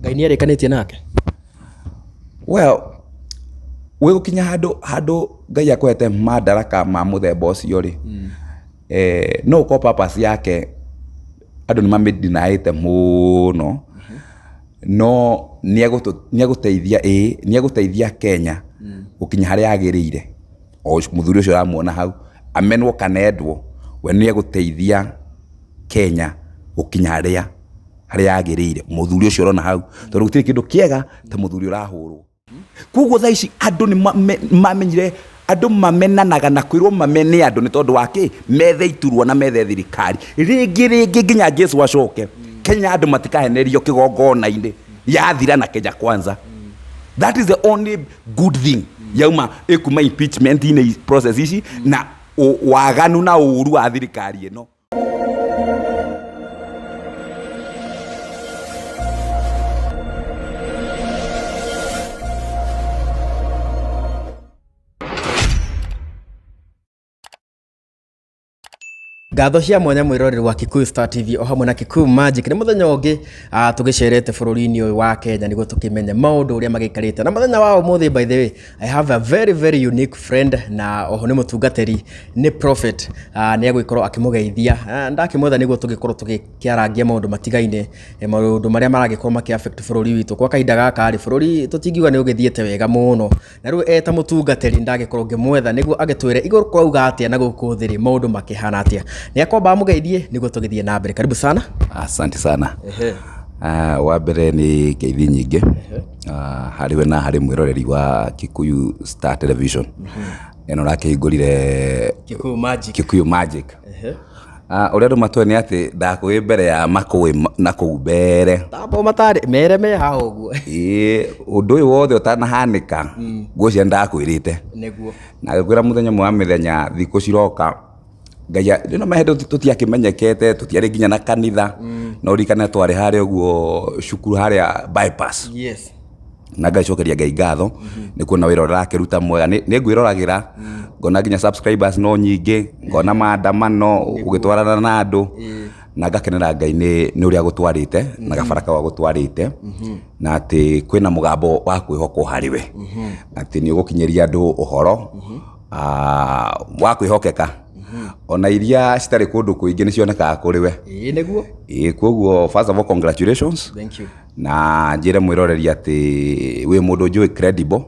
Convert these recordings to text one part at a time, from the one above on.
Ngai ni arikanĩtie nake. Well, we gukinya handu Ngai akwete madaraka ma muthemba ucio ri no ko purpose yake andu ni mamidinaite muno no niaguteithia Kenya gukinya haria agirire o muthuri ucio ramuona hau amenwo kanendwo we niaguteithia Kenya gukinya haria agirire muthuri ucio rona hau tondu gutiri kindu kiega ta muthuri urahurwo kugo thaici andu ni mamenyire andu mamenanaga na kwirwo mamene andu ni tondu wake methe iturwo na methe thirikari ringi nginya Jesu acoke Kenya andu matikahenerio kigongona-ini yathira na Kenya kwanza. That is the only good thing yauma ekuma impeachment in process ici na waganu na uru wa thirikari ino. Ngatho cia mwanya mwiroreri wa Kikuyu Star TV o hamwe na Kikuyu Magic ni muthenya ungi tugicerete bururi-ini uyu wa Kenya niguo tukimenya maundu uria magikarite na muthenya wa umuthi. By the way, I have a very unique friend na oho ni mutungateri ni prophet ni agwikorwo akimugeithia ndakimwetha niguo tugikorwo tugikiarangia maundu matigaine maundu maria maragikorwo maki affect bururi witu kwa kahinda gaka ari bururi tutingiuga ni ugithiete wega muno na riu eta mutungateri ndagikorwo ngimwetha niguo agitwire iguru kwauga atia na gukuthiri maundu makihana atia ni akomba mugeithie niguo tugithie na mbere. Karibu sana. Asante sana. Wa mbere ni ngeithi nyingi hariwe na hari mwiroreri wa Kikuyu Star Television eno rakihingurire Kikuyu Magic. Uria andu matwe ni ati ndakwi mbere ya makui na kumbere tambo matari mereme ha uguo undu uyu wothe utanahanika gucia ndakwirite niguo na ngakwira muthenya mwa mithenya thiku ciroka Ngai no mahedo tutiakimenyekete tutiari ginya na kanitha no rikana twari hari uguo shukuru hari bypass. Yes. Na gacokeria Ngai ngatho ni kuona wira urakiruta mwega ni ngwirораgira ngona ginya subscribers no nyingi ngona maandamano ugitwarana na andu na ngakenera Ngai ni uria gutwarite na gabaraka wa gutwarite na ati kwina mugambo wa kwihoko hariwe ati ni ugukinyeria andu uhoro wa kwihokeka ona iria citari kundu kuingi ni cionekaga kuri we niguo koguo first of all congratulations. Thank you. Na njire mwiroreri ati we mundu njui credible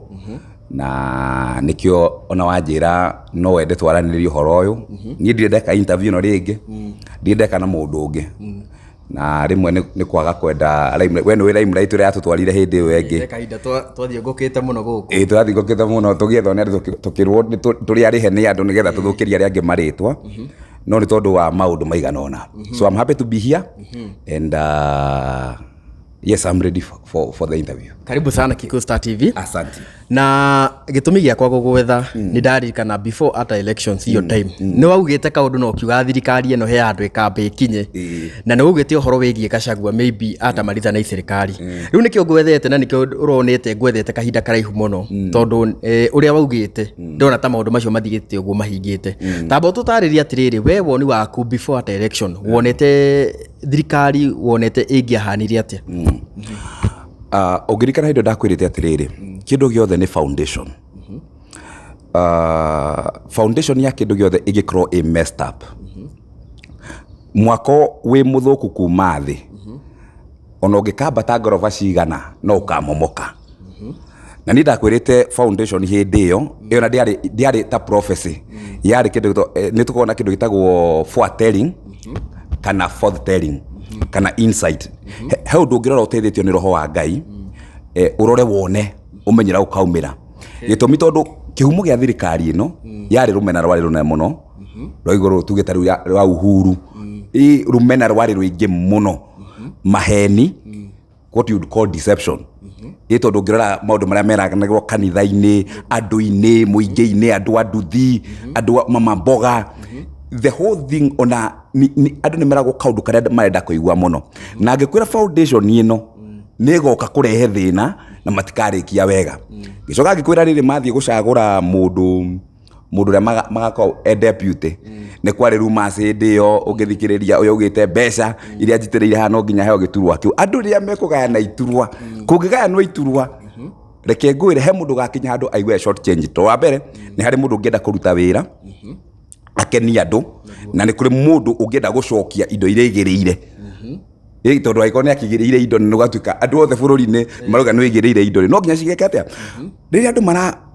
na nikio ona wanjira no wende twaranirie uhoro uyu ni ndirendeka interview no ringi ndirendeka na mundu ungi na rimwe ni kwaga kwenda we ni wira imrai turi atutwarire hindi iyo engi kahinda twathiungukite muno guku twathiungukite muno tugiethwo ni tukirwo turi ari hene andu nigetha tuthukiria ari angi maritwa no ni tondu wa maundu maiganona. So I'm happy to be here and yes, I'm ready for the interview. Karibu sana Kikuyu Star TV. Asante. Na gitumi giakwa gugwetha ni ndaririkana before at elections your time ni waugite kaundu no kiuga thirikari eno he andu ikambe kinye na ni ugite uhoro wigie Gachagua maybe ata maritha na thirikari riu nikio ngwethete na nikio uronete ngwethete kahinda karaihu muno tondu uria waugite ndona ta maundu macio mathigite uguo mahingite tabo tutariria atiriri we woni waku before at election wonete thirikari wonete ingiahanirie atia ogirikana hindo ndakwirite atiriri kindu giothe ni foundation foundation ya kindu giothe igikorwo messed up mwako wi muthuku kuma thi ona ungikambata ngoroba cigana no ukamomoka na ni ndakwirite foundation hindi iyo na ndiari ta prophecy yari kindu ni tukona kindu gitagwo foretelling kana forthtelling kana insight he undu ngirora utethitio ni roho wa Ngai urore wone umenyera ukaumira gitumi tondu kihumo gia thirikari ino yari rumena rwari runene muno rwa iguru tugita rwa uhuru rumena rwari ruingi muno maheni what you would call deception tondu ngirora maundu maria meraganagwo kanitha-ini andu-ini muingi-ini andu anduthi andu mamamboga the whole thing ona andu ni merago kaundu karia marenda kuigua muno na ngikwira foundation ino nigoka kurehe thina na matikarikia wega gicoka ngikwira riri mathie gucagura mundu mundu ria magako deputy ne kwari rumors hindi yo ungithikiriria uyu ugite mbeca iria njitiriire hano nginya heo giturwa kiu andu ria mekugayana iturwa kungigayanwa iturwa reke ngwire he mundu gakinya handu aigue short change to wa mbere ni hari mundu ungienda kuruta wira akeni andu na ni kuri mundu ungienda gucokia indo iria igiriire tondu aiko ni akigiriire indo ni gatuika andu othe bururi-ini maruga ni igiriire indo no nginya cigeke atia riria andu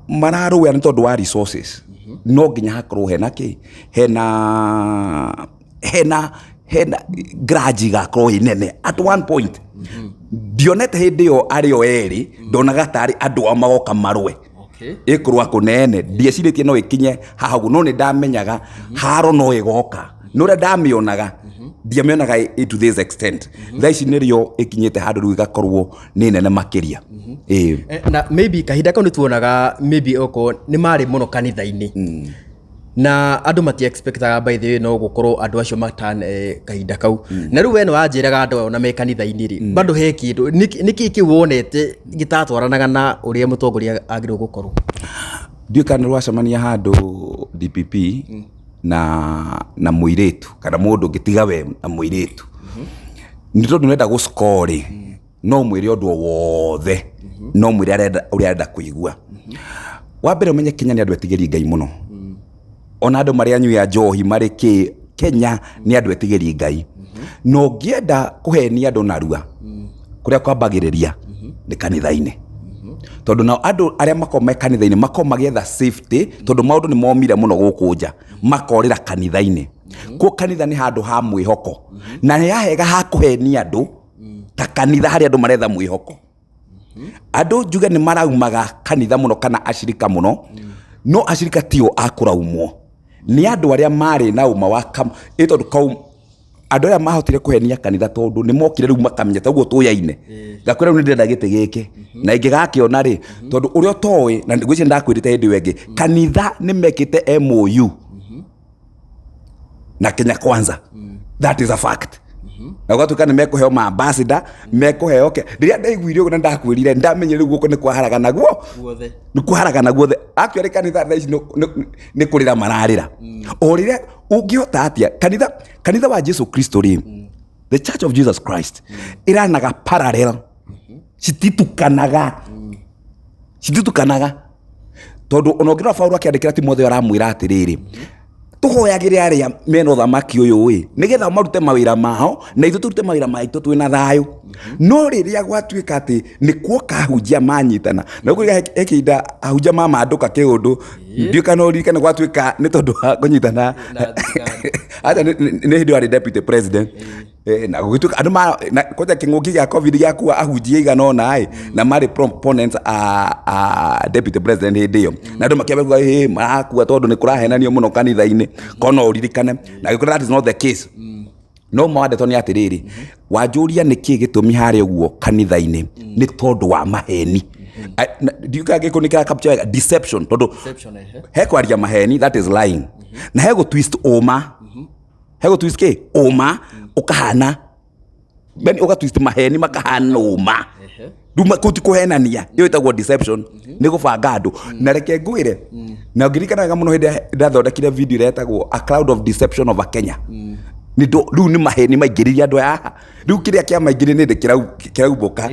mararuya ni tondu wa resources no nginya hakorwo hena grudge gakorwo inene at one point dionete hindi yo ario eri ndonaga tari andu amagoka marwe ikurwa kunene ndieciritie no ikinye hahagu no ni ndamenyaga haro no igoka no ria ndamionaga ndiamionaga to this extent thaici nirio ikinyete handu riu igakorwo ni nene makiria na maybe kahinda kau nituonaga maybe oko ni mari muno kanitha-ini na andu mati expectaga by the way no gukorwo andu acio matan kahinda kau na riu we no wanjiraga andu na me kanitha-ini ri bado he kindu niki kiwonete gitatwaranaga na uria mutongoria agirwo gukorwo ndiukana rwacemania handu DPP na muiretu kana mundu ngitiga we na muiretu ni tondu nenda guscore no mwire undu wothe no mwire uria arenda kuigua wa mbere umenye Kenya ni andu etigiri Ngai muno ona andu maria anyu ya njohi mari Kenya ni andu etigiri Ngai no ngienda kuhenia andu narua kuria kwambagiriria ni kanitha-ini tondu na andu aria makome kanitha-ini makoma getha safety tondu maundu ni momire muno gukunja makorira kanitha-ini ko kanitha ni handu ha mwihoko na ni yahega ha kuhenia andu ta kanitha hari andu maretha mwihoko andu njuge ni maraumaga kanitha muno kana ashirika muno no ashirika tio akuraumwo ni andu aria mari na uma wa tondu kau andu aria mahotire kuhenia kanitha tondu ni mokire riu makamenya taguo tuyaine gakwira ni ndenda gite giki na ingigakiona ri tondu urio towe na ngwici ndakwirite hindi wengi kanitha ni mekite MOU na Kenya Kwanza that is a fact na gwatuka ni mekuheo ambassador mekuheo riria ndaiguire uguo na ndakwirire ndamenye riu guko ni kwaharaga naguo ni kwaharaga naguo actually kanitha thaici ni kurira mararira o riria ungihota atia kanitha wa Jesus Christ ri the Church of Jesus Christ iranaga parallel cititukanaga tondu onogirwa Paulo akiandikira Timotheo aramwira atiriri tuhoyagire aria mena uthamaki uyu wi nigetha marute mawira mao na ithu turute mawira maitu twina thayu no riria gwatuika ati ni kuo kahunjia manyitana na kuria ekinda ahunjia mamanduka kiundu ndiuka no rikana gwatuika ni tondu kunyitana ata ni hindi ari deputy president na gugituka andu na koja kinguki gya covid gya kuwa ahunjia igana ona na mari proponents a deputy president hindi yo na andu makiabeguga marakuwa tondu ni kurahenanio muno kanitha-ini kono uririkane na gikora that is not the case no mwade toni atiriri wajuria niki gitumi hari uguo kanitha-ini ni tondu wa maheni ndiuka gikunika capture deception tondu he kwaria maheni that is lying na he go twist oma he go twist ke oma ukahana ben uga twist maheni makahana oma duma kuti kuhenania yo itagwo deception ni gubanga andu na reke ngwire na ngirikanaga muno hindi ndathondekire video retagwo a cloud of deception of Kenya ni riu ni maheni maingiriria andu aya riu kiria kia maingiri ni ndikiraumbuka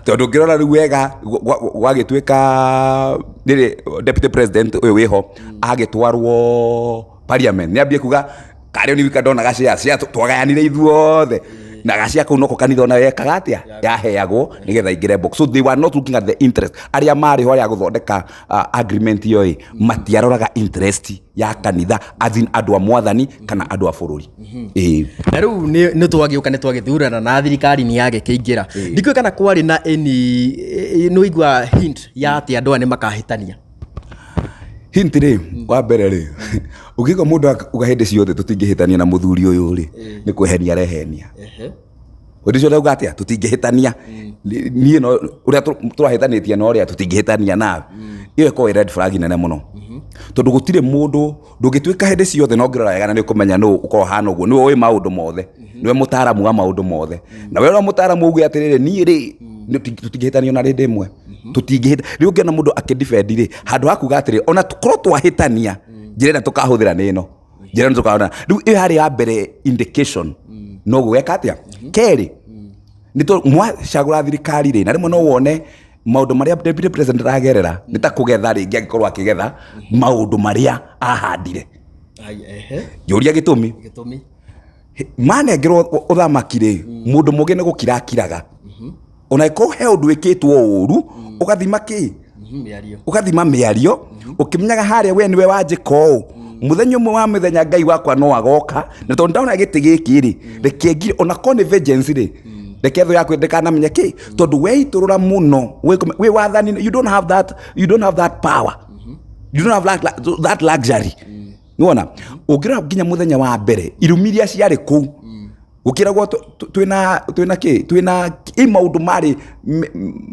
tondu ngirora riu wega wagituika ndiri deputy president uyu wiho agitwarwo parliament ni ambie kuga kario ni wika ndona gacia twagayanire ithuothe na gacia kau noko kanitha ona wekaga atia yaheagwo nigetha ingire box so they were not looking at the interest aria mari ho ya guthondeka agreement yo matiaroraga interest ya kanitha azin andu a mwathani kana andu a bururi na riu ni twagiuka ni twagithurana na thirikari ni yage kiingira ndikwe kana kwari na any no igwa hint ya ati andu ani makahitania hint ri wa mbere ri ugigo mundu ugahinde ciothe tutingihitania na muthuri uyu ri ni kwehenia rehenia odicio rauga atia tutingihitania nie no uria turahitanitie no uria tutingihitania na iyo ko red flag nene muno tondu gutire mundu ndugituika hindi ciothe no ngirora wega na ni kumenya no ukorwo hana uguo niwe wi maundu mothe niwe mutaramu wa maundu mothe na we no mutaramu ugu atirire nie ri tutingihitania na rindi imwe tutingihita riu ngena mundu akidefend ri handu hakuga atiri ona tukorwo twahitania njira tukahuthira nino njira tukahona riu iyo hari ya mbere indication no gweka atia keri nito mwacagura thirikari ri na rimwe no wone maundu maria deputy president agerera nita kugetha ringi agikorwo akigetha maundu maria ahandire yuria gitumi manengerwo uthamaki ri mundu mugi ni gukira akiraga ona ko he undu wikitwo uru ugathima ki ugathima miario ukimenyaga haria we niwe wanjiko muthenya umwe wa mithenya Ngai wakwa no agoka na tondu ndona giti giki ri rekengire ona convergence ri reketho yakwe ndekanamenya ki tondu we iturura muno we wathani you don't have that power you don't have that luxury nuona ugira ginya muthenya wa mbere irumiria ciari ku gukiragwo twina imaundu mari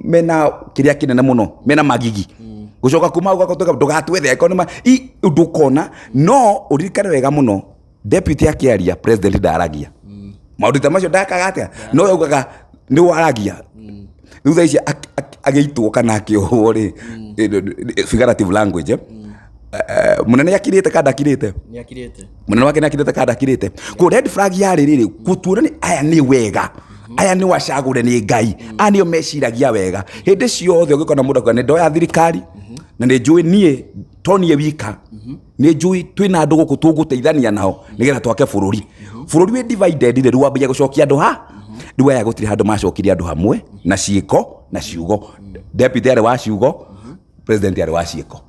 mena kiria kinene muno mena magigi gucoka kuma ugatoka ndugatwethe economy ndukona no uririkane wega muno deputy akiaria president ndaragia maundu tamacio ndakaga atia no yugaga ni waragia thutha ici ageitwo kana akiohwo ri figurative language munene yakirite kadakirite munene wake nakirite kadakirite ku red flag yari riri kutura ni aya ni wega aya ni wacagure ni Ngai ani meciragia wega hindi ciothe ugikona mundu kwa ndo ya thirikari na ni njui nie tonie wika ni njui twina andu guku tuguteithania nao nigetha twake bururi we divided ri rwambia gucokia andu ha riwa ya gutiri handu macokiria andu hamwe na ciiko na ciugo deputy ari wa ciugo president ari wa ciiko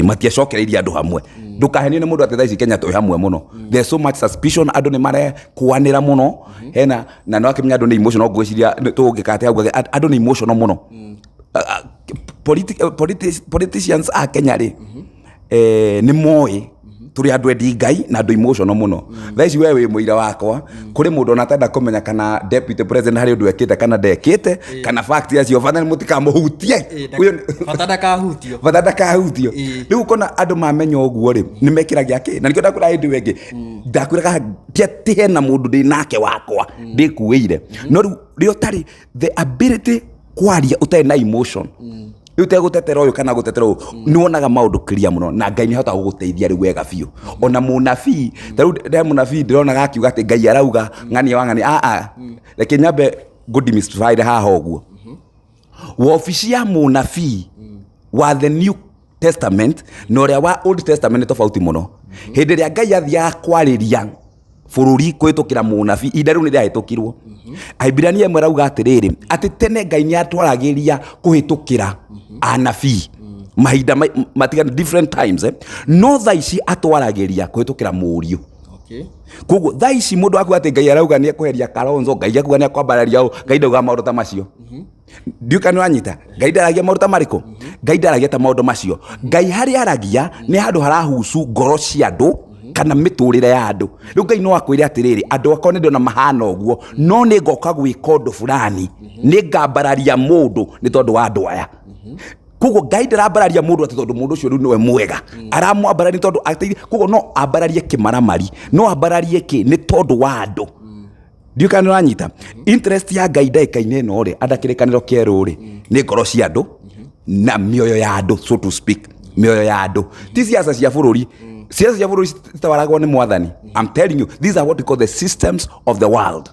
matiacokereirie andu hamwe ndukahenie ni mundu ati thaici Kenya twi hamwe muno there's so much suspicion andu ni mare kuanira muno hena na no akimenya andu ni emotional gwiciria tugikate hau andu ni emotional muno politicians a Kenya ri ni moi turi andu endi Ngai na andu emotional muno thaici wewe muira wakwa kuri mundu onatenda kumenya kana deputy president hari undu ekite kana ndekite kana fact yacio bana mutikamuhutie uyo batanda kahutio riu kona andu mamenya uguo ri nimekiragia ki na nikio ndakura hindi wengi ndakwiraga tihe na mundu ndi nake wakwa ndikuire no rio tari the ability kwaria utai na emotion ute gutetera uyu kana gutetera uyu niwonaga maundu kiria muno na Ngai ni hota guguteithia ri wega biu ona munabii taru de munabii ndironaga akiuga ati Ngai arauga ngani wangani reke nyambe good demystify haha uguo waofici ya munabii wa the New Testament no ria wa Old Testament tofauti muno hindi ria Ngai athia kwariria bururi kwitukira munabii ida riu ni riahitukirwo Aibirania imwe rauga atiriri ati tene Ngai ni atwaragiria kuhitukira anabii mahinda matigana different times no thaici atwaragiria kuhitukira murio koguo thaici mundu akuga ati Ngai arauga ni kuheria Kalonzo Ngai akuga ni akwambararia Ngai ndauga maundu ta macio ndiuka ni wanyita Ngai ndaragia maundu ta mariko Ngai ndaragia ta maundu macio Ngai hari aragia ni handu harahusu ngoro cia andu kana miturire ya andu riu Ngai no akwire atiriri andu akwa ni ndona mahana uguo no ni ngoka gwika undu fulani ni ngambararia mundu ni tondu wa andu aya koguo Ngai ndarambararia mundu ati tondu mundu ucio riu niwe mwega aramwambararia ni tondu koguo no ambararie kimaramari no ambararie ki ni tondu wa andu ndiuka ni wanyita interest ya Ngai ndaikaine no ri andakirikaniro kieru ri ni ngoro cia andu na mioyo ya andu so to speak mioyo ya andu ti siasa cia bururi siasa cia bururi citawaragwo ni mwathani I'm telling you these are what we call the systems of the world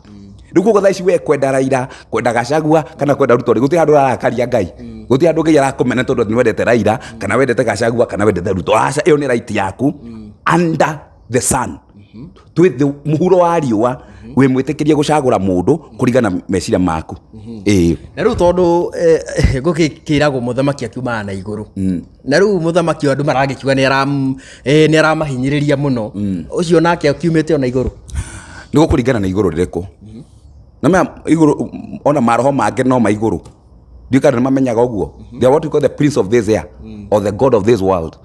Ruko thaici we kwenda Raila kwenda Gachagua kana kwenda Ruto guti handu arakaria Ngai guti handu Ngai arakumena tondu ni wendete Raila kana wendete Gachagua kana wendete Ruto aca iyo ni right yaku under the sun twithe muhuro wa riua we mwitikirie gucagura mundu kurigana meciria maku na riu tondu gukikiragwo muthamaki akiuma na iguru na riu muthamaki andu maragikiuga ni aramahinyiriria muno ucio nake akiumite ona iguru ndiko kuringana na iguru ririko na me iguru ona maroho mange no ma iguru ndikana mamenyaga uguo they are what we call the prince of this air or the god of this world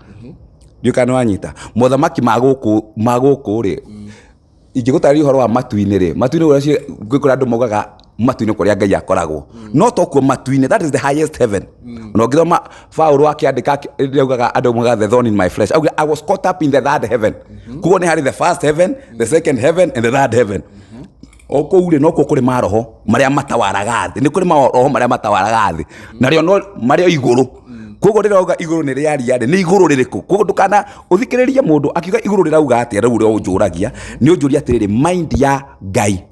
ndikana wanyita muthamaki maguku ri ingigutari uhoro wa matuini ri matuini uracio gwikura andu maugaga matuini kuria Ngai akoragwo no tokuo matuini that is the highest heaven no ngithoma Paulo akiandika augaga andu maugaga the thorn in my flesh I was caught up in the third heaven kuo ni hari the first heaven the second heaven and the third heaven oko ule noko kuri maroho maria matawaraga thi ni kuri maroho maria matawaraga thi nario no mario iguru kogo riroga iguru ni riari ni iguru ririku kogo ndukana uthikiririe mundu akiuga iguru rirauga atia riu rio unjuragia ni unjuria atiriri mind ya Ngai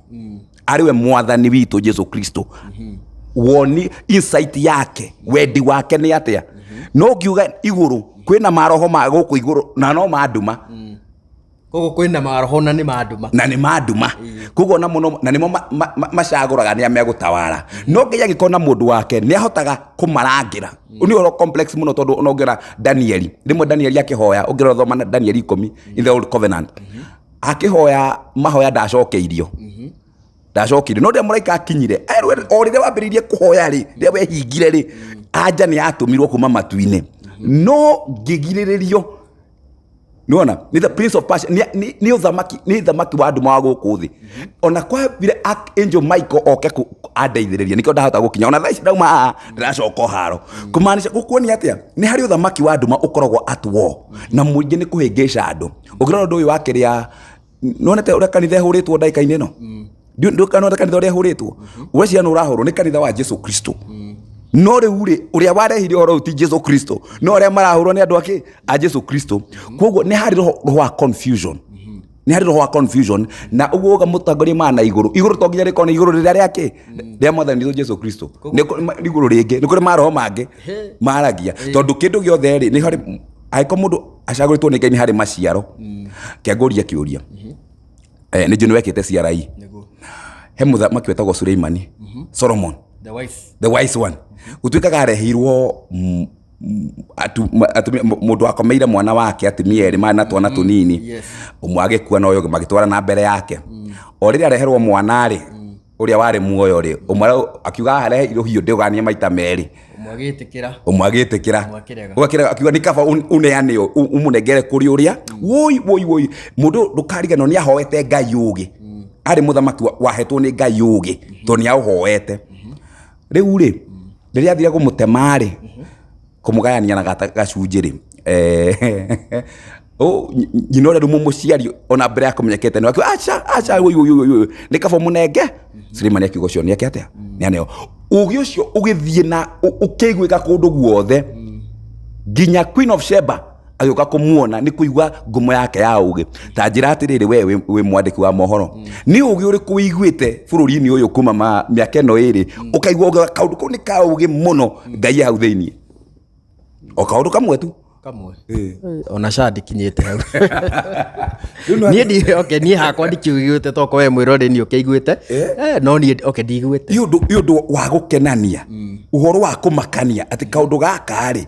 ariwe mwathani witu Jesu Kristo woni insight yake wendi wake ni atia no kiuga iguru kwina maroho ma guku iguru na no maduma kogo kwina maroho na ni maduma kogo na muno na nimo macaguraga ni amegutawara no nginya gikona mundu wake ni ahotaga kumarangira uni oro complex muno tondu onongera Danieli rimwe Danieli akihoya ongira thoma na Danieli 10 in the old covenant akihoya mahoya ndacokeirio ndacokire no ria muraika akinyire o rire wambiririe kuhoya ri ria wehingire ri anja ni atumirwo kuma matuine no ngigiririo nona ni the prince of passion ni uthamaki wa nduma wa guku thi ona kwa vile angel Michael oke andeithiriria niko ndahota gukinya ona thaici ndauma ndiracoka haro kumaanisha gukuoni atia ni hari uthamaki wa nduma ukoragwo at war na muingi ni kuhingisha andu ugirona ndu uyu wake ria nonete uria kanitha ehuritwo ndaika-ini no ndu kanona kanitha uria ehuritwo uria no urahurwo ni kanitha wa Jesu Kristo no riu ri uria warehire horo ti Jesu Kristo no uria marahurwo ni andu ake a Jesu Kristo koguo ni hari roho wa confusion ni hari roho wa confusion na uguo mutangoria mana iguru to nginya rikona iguru riria riake ria mwathani Jesu Kristo ni iguru ringi ni kuri maroho mangi maragia tondu kindu giothe ri ni hari aiko mundu acaguritwo ni Ngai ni hari maciaro kiaguria kiuria ni junu wekete CRI he muthamaki wetagwo Suleimani Solomon the wise one utwikaga arehirwo mundu akomeire mwana wake atumia eri mana twana tunini umwe agikua no yo magitwara na mbere yake o riria areherwo mwana ri uria wari muoyo ri umwe akiuga arehirwo hiyo ndegania maita meri umwe agitikira ugakira akiuga ni kaba uneane umunengere kuri uria woi mundu ndukariganwo ni ahoete Ngai ugi ari muthamaki wahetwo ni Ngai ugi to ni ahoete riu ri riria athire kumutemari kumugayania na gacunjiri nyina uria mumuciari ona mbere ya kumenyekete no acha ni kaba munenge Suleimani akiuga cio ni akia ni aneo ugi ucio ugithie na ukiguika kundu guothe ginya Queen of Sheba ayoka kumuona ni kuigwa ngumo yake ya ugi ta njira atiriri we mwandiki wa mohoro ni ugi uri kuiguite bururi-ini uyu kuma miaka eno iri ukaigwa kaundu ko ni ka ugi muno Ngai hau thiini o kaundu kamwe tu ona shadi kinyete hau ni ndi okay ni hakwa ndikiugite toko we mwirore ni ukiiguite no ni okay ndiguite yundu wa gukenania uhoro wa kumakania ati kaundu gaka ri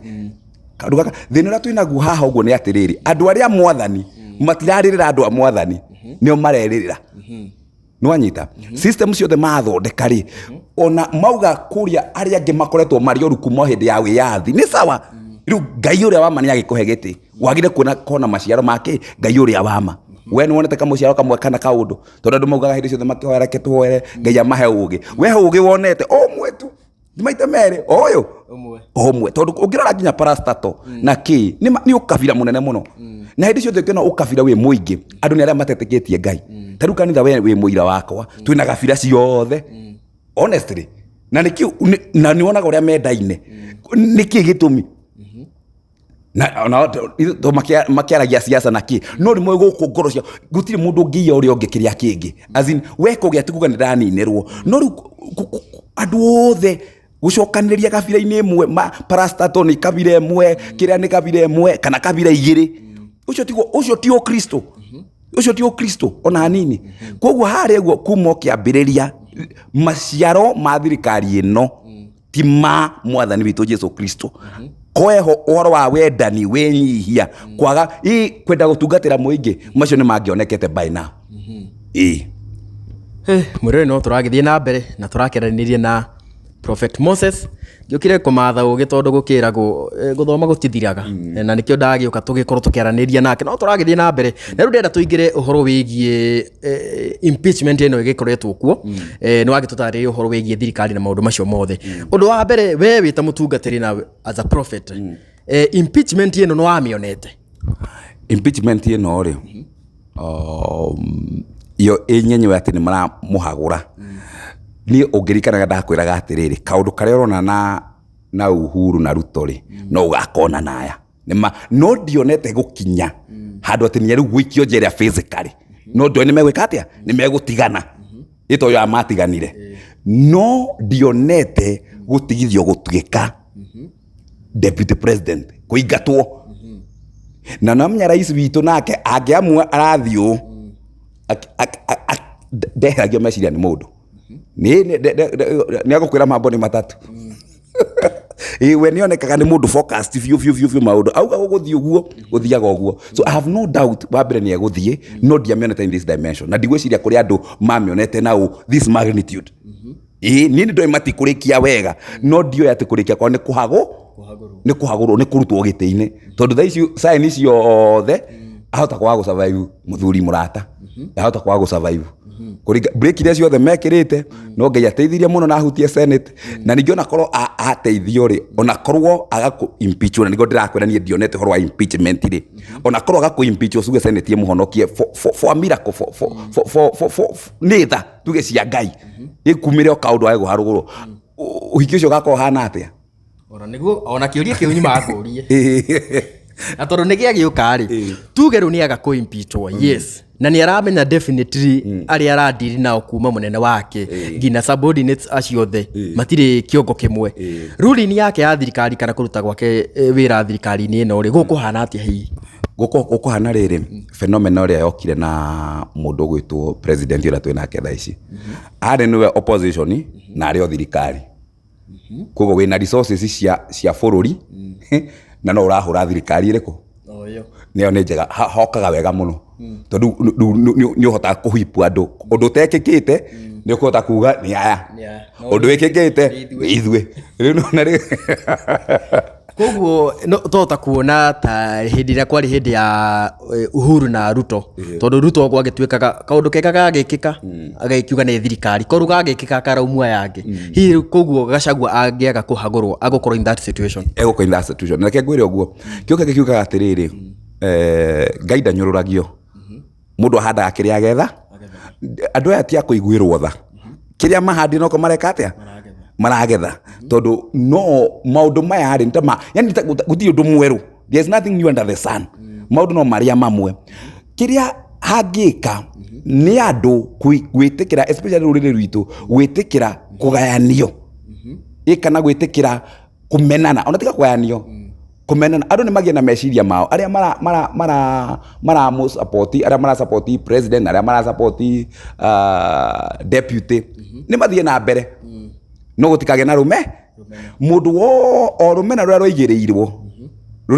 kaundu gaka thina ria twinagu haha uguo ni atiriri andu aria mwathani matiraririra andu a mwathani nio mareririra nwanyita system ciothe mathondeka ri ona mauga kuria aria angi makoretwo mari oru kuma hindi ya wiyathi ni sawa riu Ngai uria wama ni agikuhe giti wagire kuona kona maciaro make Ngai uria wama we ni wonete kamuciaro kamwe kana kaundu tondu andu maugaga hindi ciothe makihoera ketuhoere Ngai amahe ugi we ugi wonete omwe tu maita meri oyo omwe tondu ungirora nginya parastato na ki ni ukabira munene muno na hindi ciothe kena ukabira we muingi andu ni aria mateteketie Ngai taru kanitha we muira wakwa twina gabira ciothe honestly na niki na ni wonaga uria mendaine niki gitumi na to makiaragia siasa na ki no ni mwe guku ngorocia gutiri mundu ngiya uria ungikiria kingi as in we kugia tikuga ni ndaninirwo no andu othe gucokaniria kabira-ini imwe parastato ni kabira imwe kiria ni kabira imwe kana kabira igiri ucio ti Kristo ucio ti Kristo ona hanini koguo haria guo kuma kiambiriria maciaro ma thirikari ino ti ma mwathani witu Jesu Kristo koeho uhoro wa wendani wenyihia kwaga kwenda gutungatira muingi macio ni mangionekete by now mwirore no turagithie na mbere na turakeranirie na Prophet Moses giukire kumatha ugi tondu gukiragwo guthoma gutithiraga na nikio ndagiuka tugikorwo tukiaraniria nake no turagithie na mbere na riu ndenda tuingire uhoro wigie impeachment eno igikoretwo kuo ni wagitutariria uhoro wigie thirikari na maundu macio mothe undu wa mbere we wita mutungatiri na as a prophet impeachment eno no amionete impeachment eno ri iyo enyenyo ati ni mara muhagura ni ungirikanaga ndakwiraga atiriri kaundu karia urona na Uhuru na Ruto ri no ugakona naya nima no dionete gukinya handu ati ni riu gwikio njera physically no ndo ni megwika atia ni megutigana ito yo amatiganire no dionete gutigithio gutuika deputy president kuingatwo na namnya rais witu nake angiamua arathio ndehagio meciria ni mundu ni agukwira mambo ni matatu we nionekaga ni mundu focused fiu maundu auga guthii uguo guthiaga uguo so I have no doubt wabere ni eguthii no diamionete in this dimension na ndigwiciria kuri andu mamionete now this magnitude ni ndo imatikurikia wega no dio atikurikia kwa ni kuhagurwo ni kurutwo gitiine tondu tha icio sign icio the ahota kwaga survive muthuri murata ahota kwaga survive kuri break iria ciothe mekirite no ngai ateithirie muno na hutie senate na ningiona korwo ateithio ri ona korwo agaku impeach na nigo ndirakwira nie dionete horwa impeachment ri ona korwo agaku impeach usuge senate muhonokie for a miracle for neither tuge cia ngai ikumire o kaundu ago haruguru uhiki ucio gako hana atia ona niguo ona kiuria kiu nyuma akurie na tondu nigia giuka ri tuge ru ni agaku impeach yes na ni aramenya definitely ari aradiri nao kuma munene wake ngina subordinates aciothe matire kiongo kimwe ruling yake ya thirikari kana kuruta gwake wira thirikari ni eno ri guku hana atia hi guku hana riri phenomena ria yokire na mundu gwitwo president ura twina ketha ici ari niwe opposition na ari o thirikari kugo wina resources cia bururi na no urahura thirikari iriku neo ni njega hokaga wega muno tondu ni uhota kuhipu andu undu tekikite ni ukuhota kuga ni aya undu wikikite ithwe riu na ri koguo no tota kuona ta hindi ria kwari hindi ya Uhuru na Ruto tondu Ruto gwa gitwikaga kaundu kekaga agikika agaikiuga ni thirikari koruga agikika karaumwa yake hi koguo Gachagua angiaga kuhagurwo agukorwo in that situation na kengwire uguo kiuka kiuka atiriri gaida nyururagio mundu ahanda akiria agetha andu aya tia kuiguirwo tha kiria mahandi noko mareka atia maragetha tondu no maundu maya hari ntama yani guti undu mweru there is nothing new under the sun maundu no maria mamwe kiria hangika ni andu gwitikira especially rurire rwitu gwitikira kugayanio ikana gwitikira kumenana ona tika kugayanio kumenana andu ni magia na meciria mao aria mara mo support aria mara support president aria mara support deputy ni mathie na mbere no gutikage na rume mundu o rumena ruria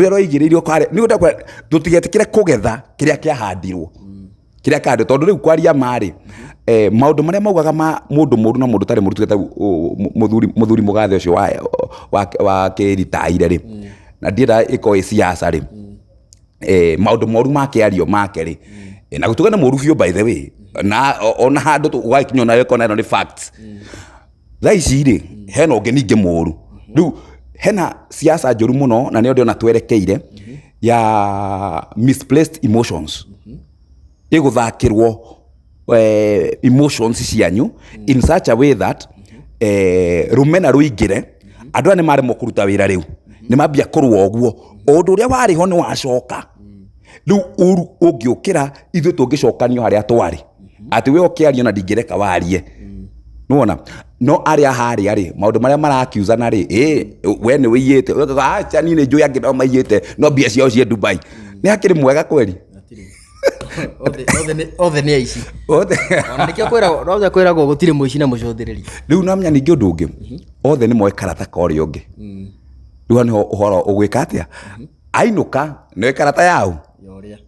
roigirirwo kare ni gudakwa tutigetikire kugetha kiria kiahandirwo kiria kande tondu riu kwaria mari maundu maria maugaga mundu muru na mundu tari muru tugeta muthuri mugathe ucio wa kiritaire ri na ndira iko siasa ri maundu moru makiario make ri na gutugana muru bio by the way na ona handu tugaikinya na yeko na ni facts thaici ri hena ungeninge muru riu hena siasa njuru muno na nio ndiona twerekeire ya misplaced emotions iguthakirwo emotions cianyu in such a way that rumena ruingire andu ane mari mukuruta wira riu ni mambia kurwa oguo undu uria wari ho ni wacoka riu uru ungiukira ithu tungicokanio haria twari ati we okiario na ndingireka warie nuona no aria hari ari maundu maria marakiuzana ri we ni wiyete acha ni ne njuya ngido mayete no bia cio cie Dubai ni akiri mwega kweli othe ni aici othe nikio kwira go gutire muici na mucothiriri riu namnya ningi undu ungi othe ni moe karata kori ungi riu ni uhoro ugwika atia ainuka ni karata yao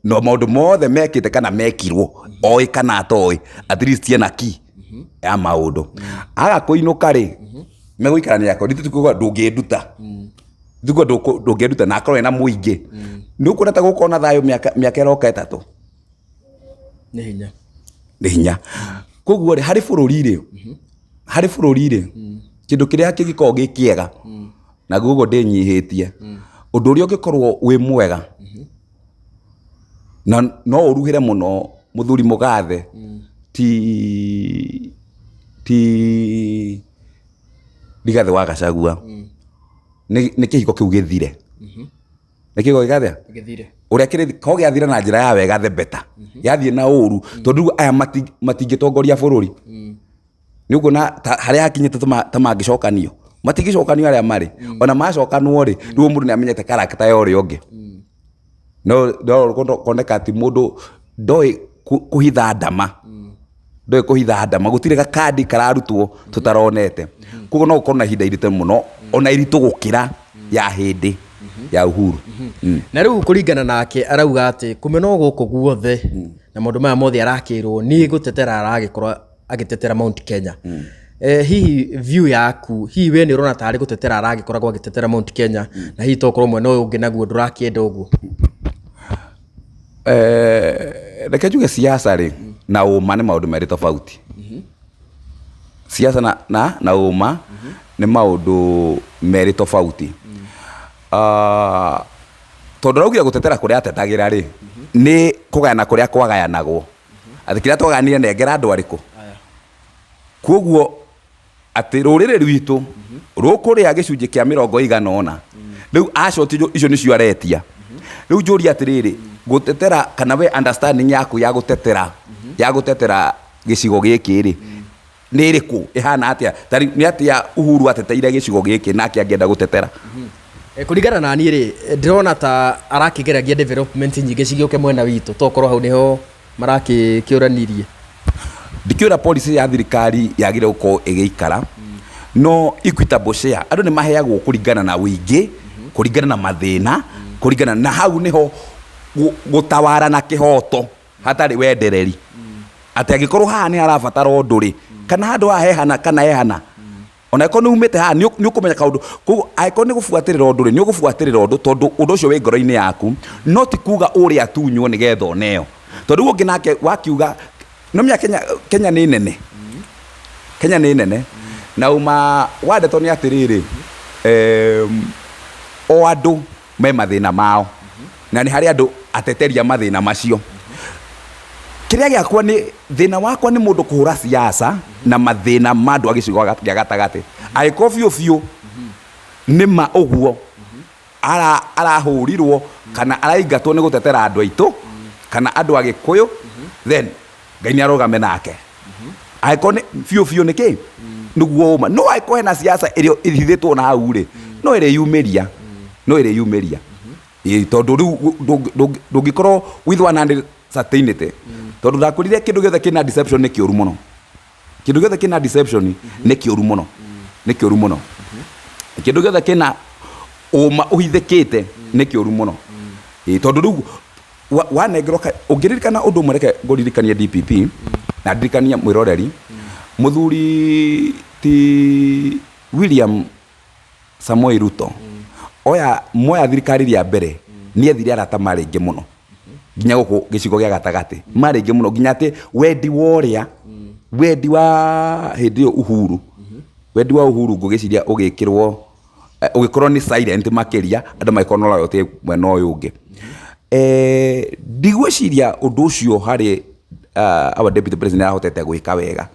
no maundu mothe mekite kana mekirwo oi kana atoi at least yena ki ya maundu aga kuinuka ri meguikarania yako nditukuga ndungienduta nditukuga ndungienduta na akorwo na muingi ni ukurata gukona thayo miaka roka 3 ni hinya koguo ri hari bururi ri kindu kiria kigiko gikiega na gugo ndinyihitie undu uria ungikorwo wi mwega na no uruhire muno muthuri mugathe ti Rigathi wa Gachagua nä kä hiko kä u gä thire nä kä hiko gä gathä å rä a kä ko gä athire na njä ra ya wega the beta yathiä na å ru tondå aya matingä tongoria bå rå ri nä å kuona harä a hakinyä te ta mangä cokanio matingä cokanio arä a marä ona macokanwo rä rä u må ndå nä amenyete karakta ya å rä a å ngä no koneka atä må ndå ndoä kå hitha ndama ndoä kå hitha ndama gå tirä gakandi kararutwo tå taronete koguo no gũkorwo na ihinda iritũ mũno ona iritũ gũkĩra ya hĩndĩ ya Uhuru na rĩu kũringana nake arauga atĩ kũmena gũkũ guothe na maũndũ maya mothe arakĩrwo nĩ gũtetera aragĩkorwo agĩtetera Mount Kenya hihi view yaku hihi we nĩ ũrona tarĩ gũtetera aragĩkoragwo agĩtetera Mount Kenya na hihi tokorwo mwena ũyũ ũngĩ naguo ndũrakĩenda ũguo reke njuge siasa rĩ na ũma nĩ maũndũ merĩ tofauti siasa na ũma nĩ maũndũ merĩ tofauti tondũ raugire gũtetera kũrĩa atetagĩra rĩ nĩ kũgayana kũrĩa kwagayanagwo atĩ kĩrĩa twagayanire nengera andũ arĩkũ koguo atĩ rũrĩrĩ rwitũ rũkũrĩa gĩcunjĩ kĩa 100 rĩu acoti icio nĩcio aretia rĩu njũria atĩrĩrĩ gũtetera kana we understanding yaku ya gũtetera gĩcigo gĩkĩ rĩ nĩ ĩrĩkũ ĩhana atĩa tari nĩ atĩa Uhuru ateteire gĩcigo gĩkĩ nake angĩenda gũtetera kũringana na niĩ rĩ ndĩrona ta arakĩgeragia development nyingĩ cigĩũke mwena witũ tokorwo hau nĩho marakĩũranirie ndikĩũra policy ya thirikari yagĩrĩirwo gũkorwo ĩgĩikara no equitable share andũ nĩ maheagwo kũringana na wĩingĩ kũringana na mathĩna kũringana na hau nĩho gũtawara na kĩhoto hatarĩ wendereri atĩ angĩkorwo haha nĩ arabatara ũndũ rĩ kana handũ hahehana kana ehana ona ĩkorwo nĩ umĩte haha nĩ ũkũmenya kaũndũ koguo angĩkorwo nĩ gũbuatĩrĩra ũndũ rĩ nĩ ũgũbuatĩrĩra ũndũ tondũ ũndũ ũcio wĩ ngoro-inĩ yaku no ti kuga ũrĩa atunywo nĩgetha ũneo tondũ rĩu ũngĩ nake wakiuga nomenya Kenya nĩ nene Kenya nĩ nene na uma wandetwo nĩ atĩrĩrĩ o andũ me mathĩna mao na nĩ harĩ andũ ateteria mathĩna macio kĩrĩa gĩakwa nĩ thĩna wakwa nĩ mũndũ kũhũra siasa na mathĩna ma andũ a gĩcigo gĩa gatagatĩ angĩkorwo biũ biũ nĩ ma ũguo arahũrirwo kana araingatwo nĩ gũtetera andũ aitũ kana andũ a Gĩkũyũ then Ngai nĩ arũgame nake angĩkorwo nĩ biũ biũ nĩkĩ nĩguo ũma no angĩkorwo hena siasa ĩrĩa ĩthithĩtwo na hau rĩ no ĩrĩyumĩria tondũ rĩu ndũngĩkorwo with 100 certainty tondũ ndakwĩrire kĩndũ gĩothe kĩna deception nĩ kĩũru mũno kĩndũ gĩothe kĩna deception nĩ kĩũru mũno kĩndũ gĩothe kĩna ũma ũhithĩkĩte nĩ kĩũru mũno tondũ rĩu wanengerwo ũngĩririkana ũndũ ũmwe reke ngũririkanie DPP na ndirikania mwĩroreri mũthuri ti William Samoei Ruto oya moya thirikari rĩa mbere nĩ ethire arata marĩngĩ mũno nginya gũkũ gĩcigo gĩa gatagatĩ marĩngĩ mũno nginya atĩ wendi wa hĩndĩ ĩyo Uhuru wendi wa Uhuru ngũgĩciria ũgĩkĩrwo ũgĩkorwo nĩ silent makĩria andũ magĩkorwo no loyalty mwena ũyũ ũngĩ ndigwĩciria ũndũ ũcio harĩ our deputy president arahotete gwĩka wega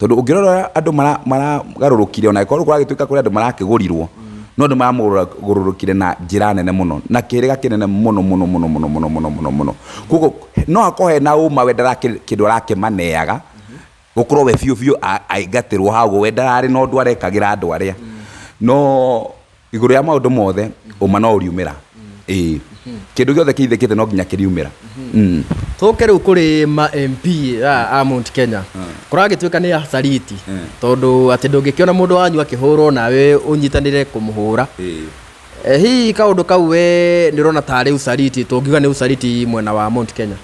tondũ ũngĩrora andũ maragarũrũkire ona ĩkorwo kũragĩtuĩka kũrĩ andũ marakĩgũrirwo no andũ maramũgarũrũkire na njĩra nene mũno na kĩrĩga kĩnene mũno koguo no hakorwo hena ũma we kĩndũ arakĩmaneaga gũkorwo we biũ biũ aingatĩrwo hau we ndararĩ na ũndũ arekagĩra andũ arĩa no igũrũ ya maũndũ mothe ũma no ũriumĩra kĩndũ gĩothe kĩithĩkĩte no nginya kĩriumĩra tũke rĩu kũrĩ ma MP a Mount Kenya kũragĩtuĩka nĩ acariti tondũ atĩ ndũngĩkĩona mũndũ wanyu akĩhũrwo nawe ũnyitanĩre kũmũhũra hihi kaũndũ kau we nĩũrona tarĩ ucariti tũngiuga nĩ ucariti mwena wa Mount Kenya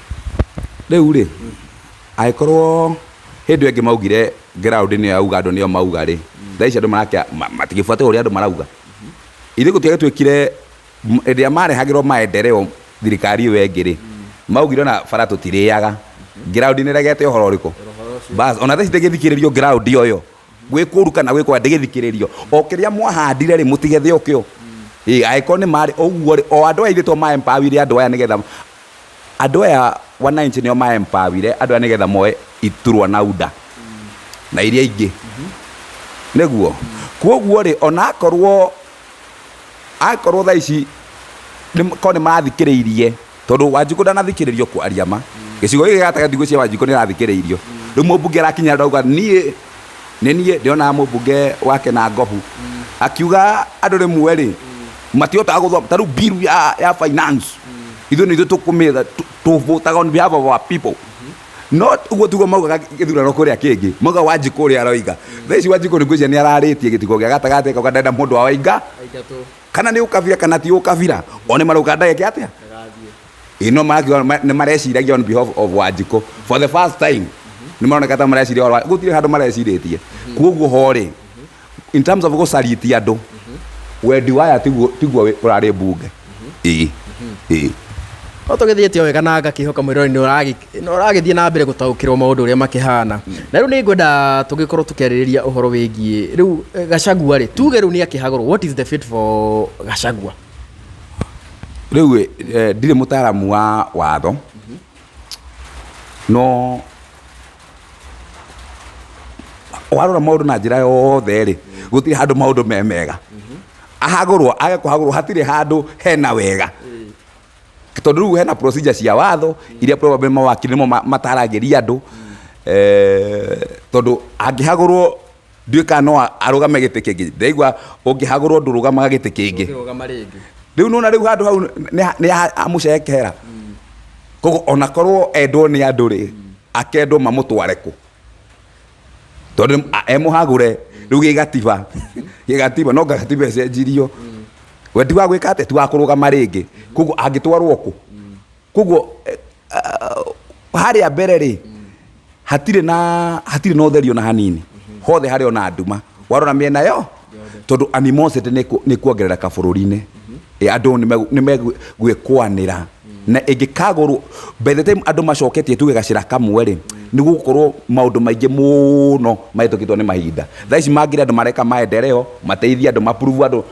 rĩu rĩ angĩkorwo hĩndĩ ĩngĩ maugire ground nĩ ya Uganda nĩyo mauga rĩ thaa ici andũ matigĩbuate ũrĩa andũ marauga ithe gũtiagĩtuĩkire ĩrĩa marehagĩrwo maendereo thirikari ĩyo ĩngĩ rĩ maugire na bara tũtirĩaga ground nĩ regete ũhoro ũrĩkũ bas ona thaa ici ndĩgĩthikĩrĩrio ground ĩyo gwĩkũru kana gwĩkwa ndĩgĩthikĩrĩrio o kĩrĩa mwahandire rĩ mũtigethe ũkĩo angĩkorwo nĩ marĩ ũguo rĩ o andũ aya ithĩtwo ma empower andũ aya nĩgetha andũ aya wananchi nio ma empower andu anigetha moe iturwa na uda na iria ingi neguo koguo ri ona akorwo tha ici ni marathikiriirie tondu Wanjiku ndanathikiririo kwaria ma gicigo giki gatagati gucia Wanjiku ni rathikiriirio riu mubunge arakinya ndauga nie ndiona mubunge wake na Ngohu akiuga andu rimwe ri matiotaga guthoma taru bill ya finance ithu ni tukumitha to vote on behalf of our people not ugo tugo mauga githurano kuria kingi mauga Wanjiku uri aroiga thaici Wanjiku ni ngwija ni araritie gitigo gia gatagati kauga ndenda mundu wa wainga kana ni ukavira kana ti ukavira one maruka ndage atia ino ni mareciragia on behalf of Wanjiku for the first time ni maroneka ta mareciria gutire handu mareciritie koguo hore in terms of gusaritia andu wendi waya tiguo urari bunge Otogethietie wega na ngakihoka mwirori ni uragithie na mbere gutaukirwo maundu uria makihana na riu ni ngwenda tugikorwo tukiaririria uhoro wigie riu Gachagua ri tuge riu ni akihagorwo what is the fit for Gachagua riu ndire mutaaramu wa watho no warora maundu na njira yothe ri gutire handu maundu memega ahagorwo agekuhagorwo hatire handu hena wega tondu riu hena procedure cia watho iria probably mawakiri nimo mataragiria andu tondu angihagorwo nduika no arugame giti kingi ndeigwa ungihagorwo ndurugamaga giti kingi riu nona riu handu hau ni amucekera kogo onakorwo endwo ni andu ri akendwo mamutware ku tondu emuhagure riu gigatiba no gatiba ecenjirio wendi wa gwika ate tu akurugama ringi kogo angitwarwo ku kogo hari a mbere ri hatire na utherio na hanini hothe hari ona nduma warona miena yo tondu animosity ni kuongerereka bururi-ini andu ni megwikwanira na ingikagorwo by the time andu macoketie tuge gacira kamwe ri ni gukorwo maundu maingi muno mahitukitwo ni mahinda thaici mangira andu mareka maendeleo mateithia andu maprove andu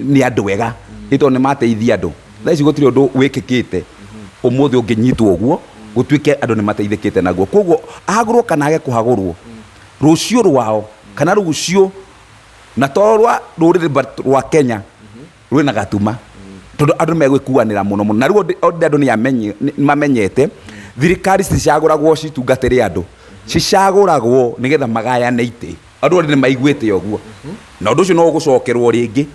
ni andu wega ito ni mateithia andu thaici gutire undu wikikite umuthi unginyitwo uguo gutwike andu ni mateithikite naguo koguo ahagurwo kana age kuhagurwo rucio rwao kana rucio na torwa ruriri rwa Kenya rwina gatuma tondu andu megwikuanira muno na riu andu ni mamenyete thirikari cicaguragwo citungatire andu cicaguragwo nigetha magayane ite andu ni maiguite uguo na undu ucio no gucokerwo ringi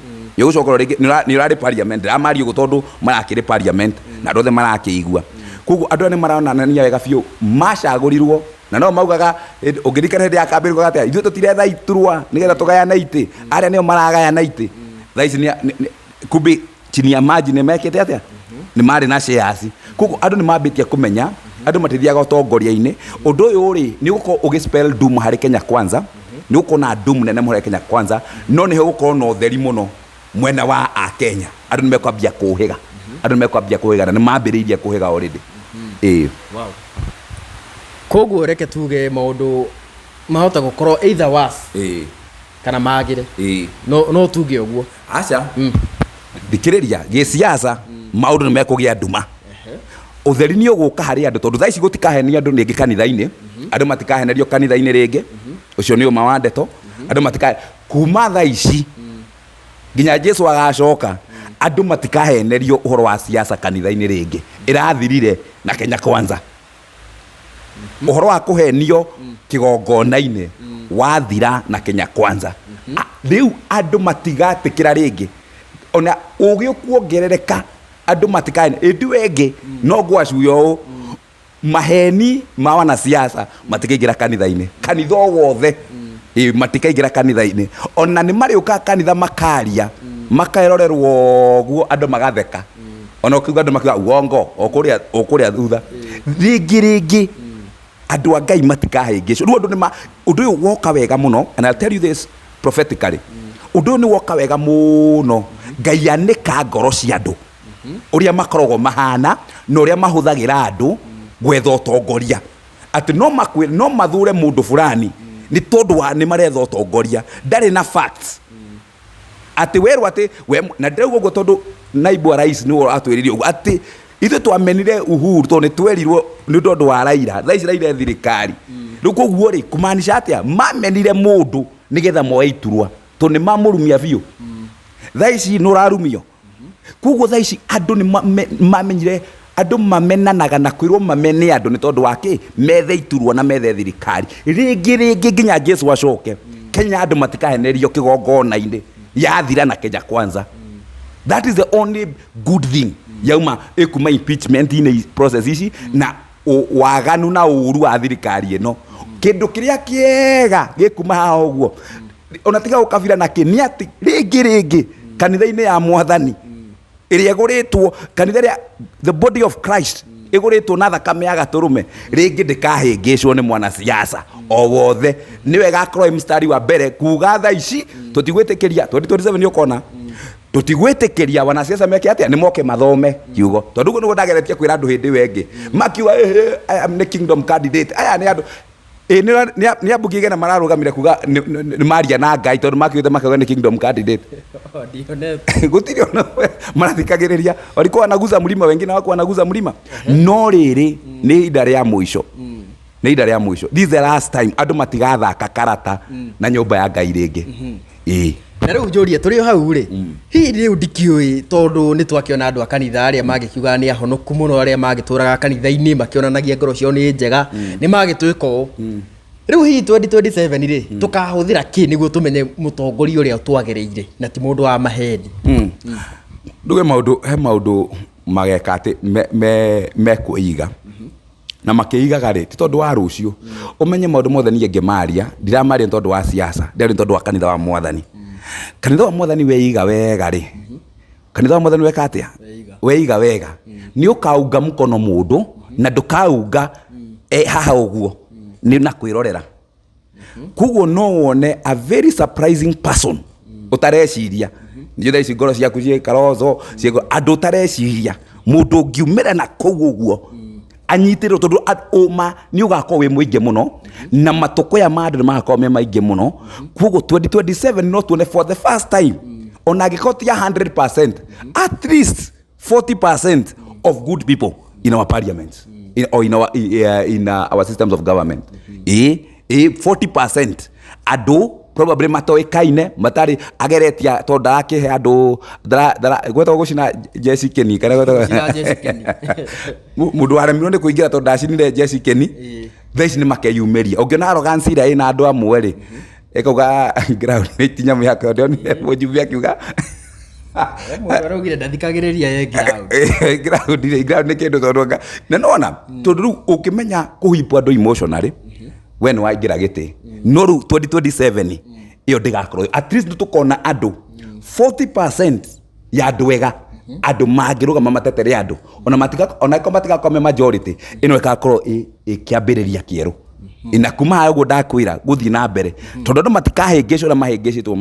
ni urari parliament amario gutondu marakiri parliament na andu othe marakiigua koguo andu ni maronania wega biu macagurirwo na no maugaga ungirikana hindi ya kambiri gate ithu tutiretha iturwa nigetha tugayane ite aria nio maragayana ite thaici ni kumbi chini ya maji ni mekete atia ni mari na shares koguo andu ni mambitie kumenya andu matithiaga utongoria-ini undu uyu ri ni guko ugispell doom hari Kenya Kwanza ni guko na doom nene muri Kenya Kwanza no ni guko no theri muno mwena wa a Kenya andu ni mekwambia kuhiga na ni mambiriirie kuhiga already wow koguo reke tuge maundu mahota gukorwo either worse kana magire no tuge uguo acha thikiriria giciaca maundu ni mekugia nduma utheri ni uguka hari andu tondu thaici gutikahenia andu ningi kanitha-ini andu matikahenerio kanitha-ini ringi ucio ni uma wa ndeto andu matikahe kuma thaici nginya Jesu agacoka andu matikahenerio uhoro wa siasa kanitha-ini ringi irathirire na Kenya Kwanza uhoro wa kuhenio kigongona-ini wathira na Kenya Kwanza riu andu matigatikira ringi ona ugi kuongerereka andu matikae indi wengi no gwacuyo maheni ma wana siasa matikaingira kanitha-ini kanitha wothe matikaingira kanitha-ini ona ni mariuka kanitha makaria makaerorerwo guo andu magatheka ona ukiuga andu makiuga uongo okuria thutha ringi andu a Ngai matikahingicwo riu andu undu uyu woka wega muno and I'll tell you this prophetically undu ni woka wega muno Ngai anika ngoro cia andu uria makoragwo mahana na uria mahuthagira andu gwetha utongoria ati no mathure mundu fulani ni tondu ni maretha utongoria ndari na facts ati weru ati we na ndaugo tondu naibu wa rais ni atwiririe ati ithu twamenire Uhuru to ne twerirwo ni ndondo wa Raila thaici Raila thirikari riu koguo ri kumanisha atia mamenire mundu nigetha moe iturwa to ni mamurumia biu thaici nurarumio koguo thaici andu ni mamenyire andu mamenanaga na kwirwo mamene andu ni tondu wake methe iturwa na methe thirikari ringi nginya Jesu acoke Kenya andu matikahenerio kigongona-ini yathira na Kenya kwanza. That is the only good thing yauma ekuma impeachment in process ici na waganu na uru wa thirikari ino kindu kiria kiega gikuma haha uguo onatiga ukabira na kiniati ringi kanitha-ini ya mwathani iria iguritwo kanitha ria the body of Christ iguritwo na thakame ya gaturume ringi ndikahingicwo ni mwana siasa o wothe niwe gakorwo mstari wa mbere kuga tha ici tutigwitikiria 2027 ukona tutigwitikiria wanasiasa meke atia ni moke mathome kiugo tondu nugo ndageretie kwira andu hindi wengi makiwa I am the kingdom candidate aya ni andu ni abugige na mararugamire kuga ni maria na Ngai tondu makiwite makaga ni kingdom candidate gutirio na marathikagiriria walikuwa wanaguza mlima wengine wako wanaguza mlima no riri ni idara ya mwisho ni idara ya mwisho. This is the last time andu matigathaka karata na nyumba ya Ngai ringi na riu njuria turi hau ri hi riu ndikiui tondu ni twakiona andu akanitha aria magikiuga ni ahonoku muno aria magituraga kanitha-ini makionanagia ngoro cio ni njega ni magituika u riu hi 2027 ri tukahuthira ki niguo tumenye mutongoria uria twagereire na ti mundu wa maheni nduge maundu mageka ati me kuiga na makiigaga ri ti tondu wa rucio umenye maundu mothe ni ngemaria ndiramaria tondu wa siasa ndiri tondu wa kanitha wa mwathani. Kanitha wa mwathani weiga wega ri kanitha wa mwathani weka atia weiga wega ni ukaunga mukono mundu na ndukaunga haha uguo ni na kwirorera kuguo no wone a very surprising person utareciria ni thaici ngoro ciaku cie karozo ciego andu utareciria mundu ngiumira na kuguo uguo anyitiro tondu uma ni ugakorwo wi muingi muno na matuko ya mandu magakorwo me maingi muno kuguo 2027 no tuone for the first time ona gikoti ya 100% at least 40% of good people in our parliament in our systems of government 40% adu probably matoikaine matari ageretia tondu akehe andu gwetwo gucina Jesikeni kana gwetwo Jesikeni mundu aramirwo ni kuingira tondu acinire Jesikeni thaici ni makeyumeria ungiona arrogance ira ina andu amwe ri ekauga ground ni tinyamu yake ndio ni mujubia kiuga mundu arugire ndathikagiriria ye ground ni kindu tondu na nona tondu ukimenya kuhipa andu emotionally when waingira giti no 2027 iyo ndigakorwo at least tukona andu 40% ya andu wega andu magirugama matetere andu ona matika kome majority ino ikakorwo ikiambiriria kieru inakuma uguo ndakwira guthi na mbere tondu andu matikahingicwo na mahingicitwo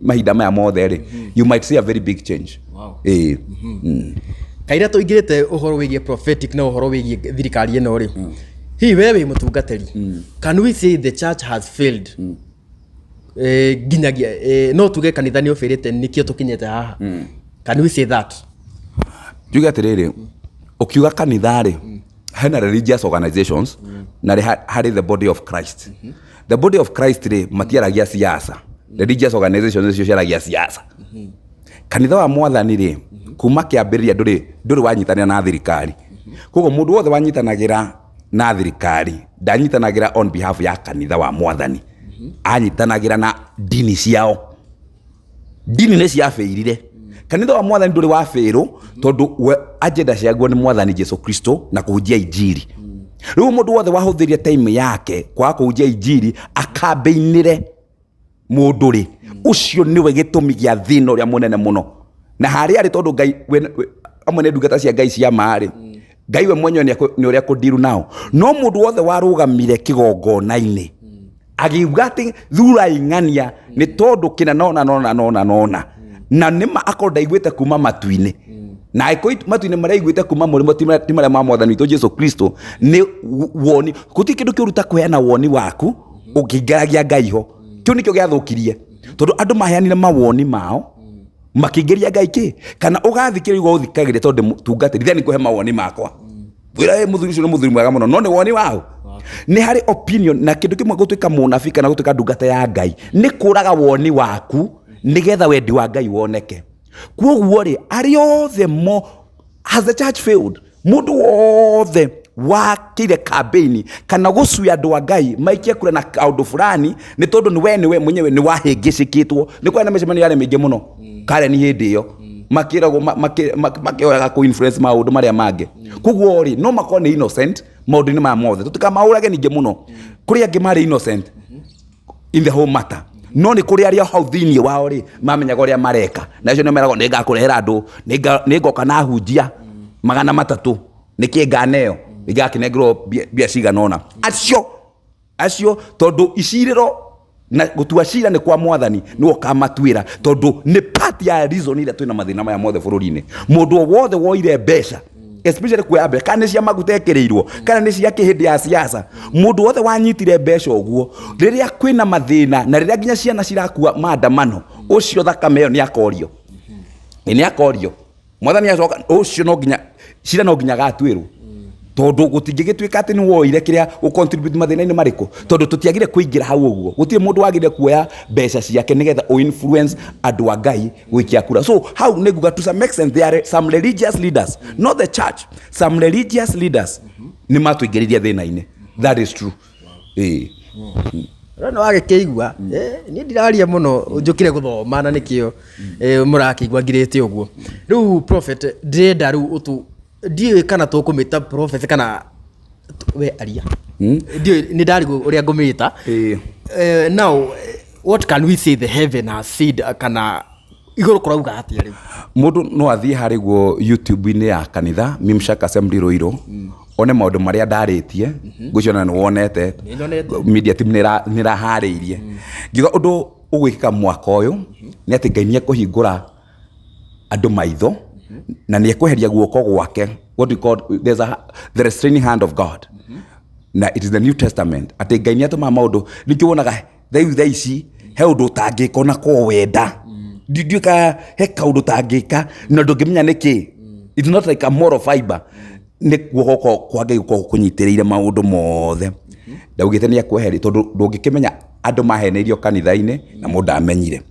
mahinda maya mothe ri you might see a very big change. Kaira tuingirite uhoro wigie prophetic na uhoro wigie thirikari ino ri hi wewe mutungateri can we say the church has failed ginyagia no tuge kanitha ni ofirite nikio tukinyete haha can we say that juga terere ukiuga kanitha ri hena religious organizations na hari the body of Christ the body of Christ ri matiaragia siasa religious organizations cio ciaragia siasa kanitha wa mwathani ri kuma kiambiriria nduri wanyitania na thirikari koguo mundu wothe wanyitanagira na thirikari ndanyitanagira on behalf ya kanitha wa mwathani anyitanagira na dini ciao dini ne ciafeirire kanitha wa mwathani nduri wa fero tondu agenda ciaguo ni mwathani Jesu Kristo na kuhunjia injiri riu mundu wothe wahuthiria time yake kwa kuhunjia injiri akambeinire mundu ri ucio niwe gitumi gia thina uria munene muno na hari ari tondu Ngai amwe ne ndungata cia Ngai cia mari Ngai we mwenyewe ni uria kudiru nao no mundu wothe warugamire kigongona-ini agiuga ati thura ing'ania ni tondu kina nona na nima akorda igwete kuma matu-ini na aikoit matu-ini maraiguite kuma murimo timara ma mwathani witũ Jesu Kristo ni woni guti kindu kiuruta kuheana woni waku ukingaragia Ngai ho kio nikio giathukirie tondu andu maheanire mawoni mao makigeria Ngai ki kana ugathikira go uthikagire tondu tungatiri thani kuhe mawoni makwa wira muthuri ucio ni muthuri mwega muno no ni woni wao ni hari opinion na kindu kimwe gutuika munafika na gutuika ndungata ya Ngai ni kuraga woni waku nigetha wendi wa Ngai woneke kwoguo ri ari othe mo has the church failed mundu wothe wakire campaign kana gucuya andu a Ngai maikie kura na kaundu fulani ni tondu ni we mwenyewe ni wahingicikitwo ni kwa na mecemania yale mingi muno kare ni hindi yo makirago makioyaga ku influence maundu maria mange kwoguo ri no makone innocent maundu ni ma mothe tutika maurage ningi muno kuri angi mari innocent in the whole matter no ni kuri aria hau thini wao ri mamenyaga uria mareka na icio ni merago ni ngakurehera andu ni ngoka na hunjia 300 niki nganeo igakinegro bia cigana ona acio tondu iciriro na gutua cira ni kwa mwathani ni okamatuira tondu ni part ya reason ile twina mathina maya mothe bururi-ini mundu wothe woire mbeca especially kwa abe kana cia magutekereirwo kana ni cia kihindi ya siasa mundu wothe wanyitire mbeca uguo riria kwina mathina na riria nginya ciana cirakua maandamano ucio thakame yo ni akorio ni akorio mwathani acoka ucio no nginya cira no nginya gatwirwo tondu gutingigituika ati ni woire kiria ucontribute mathina-ini mariku tondu tutiagire kuingira hau uguo gutire mundu wagire kuoya mbeca ciake nigetha o influence andu a Ngai gwikia kura so how neguga to some extent there are some religious leaders not the church some religious leaders ni matuingiriria thina-ini that is true Rano wage keigua ni ndiraria muno njukire guthoma na nikio murakigwa ngirite uguo riu prophet ndenda riu utu ndiwe kana tukumita prophet kana we aria ndiwe ni ndarigo uria ngumita now what can we say the heaven has said kana iguru kurauga atia riu mundu no athie hariguo YouTube-ini ya kanitha Mimshak Assembly Ruiro one maundu maria ndaritie nguciona ni wonete media team nira hariirie ngiga undu ugwika mwaka uyu ni ati Ngai ni ekuhingura andu maitho na ni ekuheria guoko gwake what we call there's the restraining hand of God na it is the New Testament ati Ngai ni atuma maundu nikiwonaga thaici he undu tangiko na ko wenda ndiuka he kaundu tangika na ndungimenya niki it's not like a moral fiber ni guoko kwage guko kunyitireire maundu mothe ndaugite ni akweheri tondu ndungikimenya andu maheneirio kanitha-ini na mundu amenyire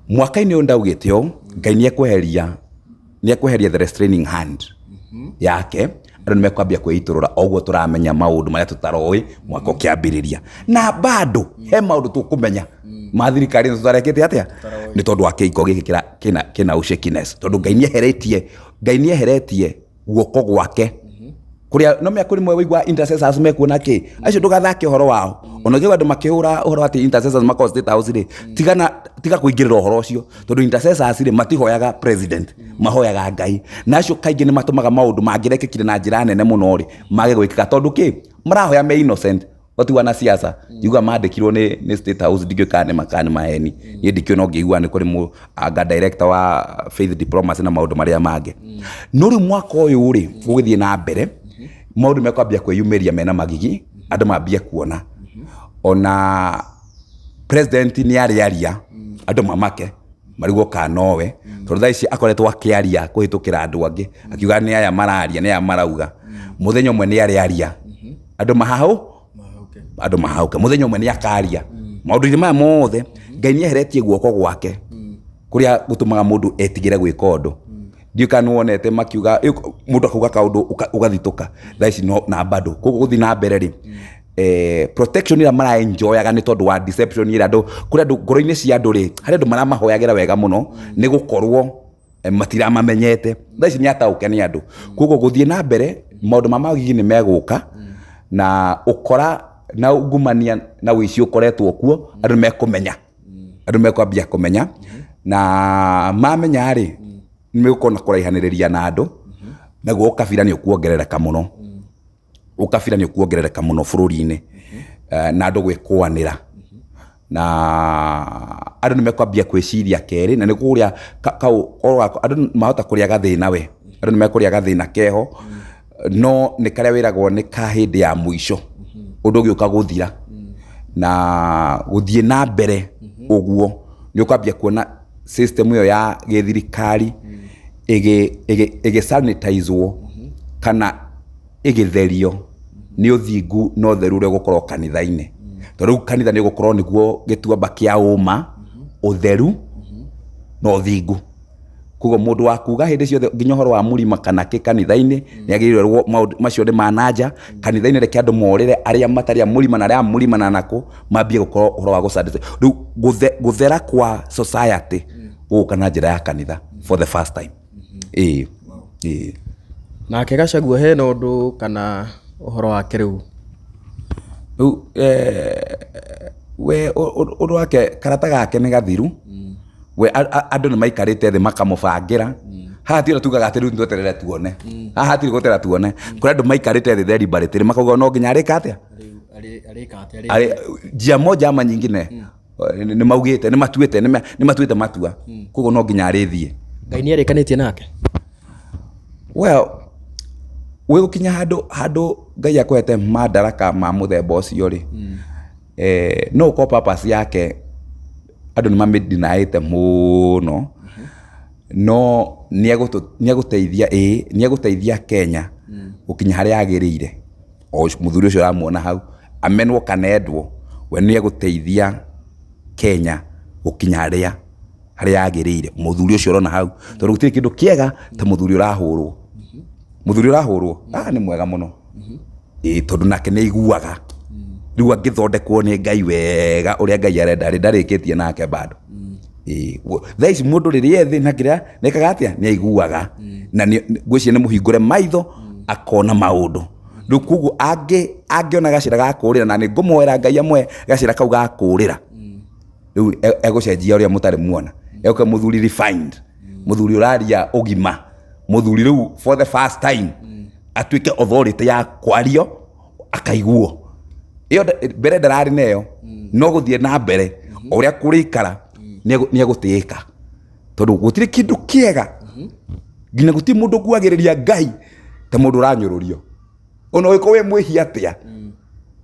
mwaka-ini ndaugite yo Ngai ni ekweheria the restraining hand yake andu nimekwambia kwiiturura oguo turamenya maundu maria tutaroi mwaka kiambiriria na bado he maundu tukumenya mathirikari tutarekete atia ni tondu akeiko giki kina ushakiness tondu Ngai ni eheretie guoko gwake kuria no me kuri mwe wigwa intercessors mekuona ki acio ndugathake horo wao ona kiwa andu makihura horo ati intercessors mako state house ri tiga kuingirira horo ucio tondu intercessors ri matihoyaga president mahoyaga Ngai na acio kaingi ni matumaga maundu mangirekekire na njira nene muno ri mage gwikika tondu ki marahoya me innocent oti wana siasa yuga mandikirwo ni state house digikane makane maheni yedikyo no ngigwa ni kuri mu anga director wa faith diplomacy na maundu maria mange nuri mwaka uyu ri gugithie na mbere maundu mekwambia kwiyumiria mena magigi andu mambia kuona ona president ni aria andu mamake marigwo kanowe tondu thaici akoretwo akiaria kuhitukira andu angi akiuga ni aya mararia ni aya marauga muthenya umwe ni aria andu mahauka muthenya umwe ni akaria maundu maya mothe Ngai ni eheretie guoko gwake kuria gutumaga mundu etigire gwika undu ndiukanu wonete makiuga mundu akuga kaundu ugathituka thaici no na bado koguo guthi na mbere ri protection ira mara enjoyaga ni tondu wa deception ira andu kuria andu ngoro-ini cia andu ri hari andu mara mahoyagira wega muno ni gukorwo matira mamenyete thaici ni atauke ni andu koguo guthie na mbere maundu mamagigi ni meguka na ukora na ungumania na wici ukoretwo kuo andu mekumenya andu mekwambia kumenya na mamenya ri nimegukona kuraihaniriria na andu naguo ukabira ni ukuongerereka muno bururi-ini na andu gwikwanira na andu nimekwambia kwiciria keri na niguria andu mahota kuria gathina we andu nimekuria gathina keho no ni karia wiragwo ni ka hindi ya mwisho undu ugiuka guthira na guthie na mbere uguo ni ukwambia kuona system yo ya githirikari ige sanitizewo kana igitherio ni uthingu no therure gukorwo kanitha-ini tondu kanitha ni gukorwo niguo gituamba kia uma utheru no uthingu kugo mundu wa kuga hindi ciothe nginya horo wa murima kana ki kanitha-ini ni agirirwo macio ni manaja kanitha-ini reke andu morire aria matari murima na aria murima na nako mambie gukorwo horo wa gucandite riu guthera kwa society kana njira ya kanitha for the first time na Gachagua he no ndu kana uhoro wake riu we undu wake karata gake ni gathiru we andu ni maikarite thi makamubangira haha tira tugaga ati riu tweterere tuone haha tiri gutera tuone kuri andu maikarite thi theri baritiri makauga no nginya arika atia njia moja ama nyingine ni maugite ni matuite matua kugo no nginya arithie Ngai ni arikanitie nake well we gukinya handu Ngai akwete madaraka ma muthemba ucio ri no ko purpose yake andu ni mamidinaite muno no niaguteithia Kenya gukinya haria agirire o muthuri ucio ramuona hau amenwo kanendwo we niaguteithia Kenya gukinya haria agirire muthuri ucio rona hau tondu gutiri kindu kiega ta muthuri urahurwo ni mwega muno tondu nake ni iguaga riu angithondekwo ni Ngai wega uria Ngai arenda ndarikitie nake bado thaici mundu riria thi na kiria nekaga atia ni aiguaga na ngwiciria ni muhingure maitho akona maundu riu kugu angiona gacira gakurira na ni ngumwera Ngai amwe gacira kau gakurira riu egucenjia uria mutari muona eka muthuri refined muthuri uraria ugima muthuri riu for the first time atuike authority ya kwario akaiguo iyo mbere ndarari neyo no guthie na mbere uria kurikara ni agutiika tondu gutiri kindu kiega nginya guti mundu kuagiriria Ngai ta mundu uranyururio ono wiko we mwihia atia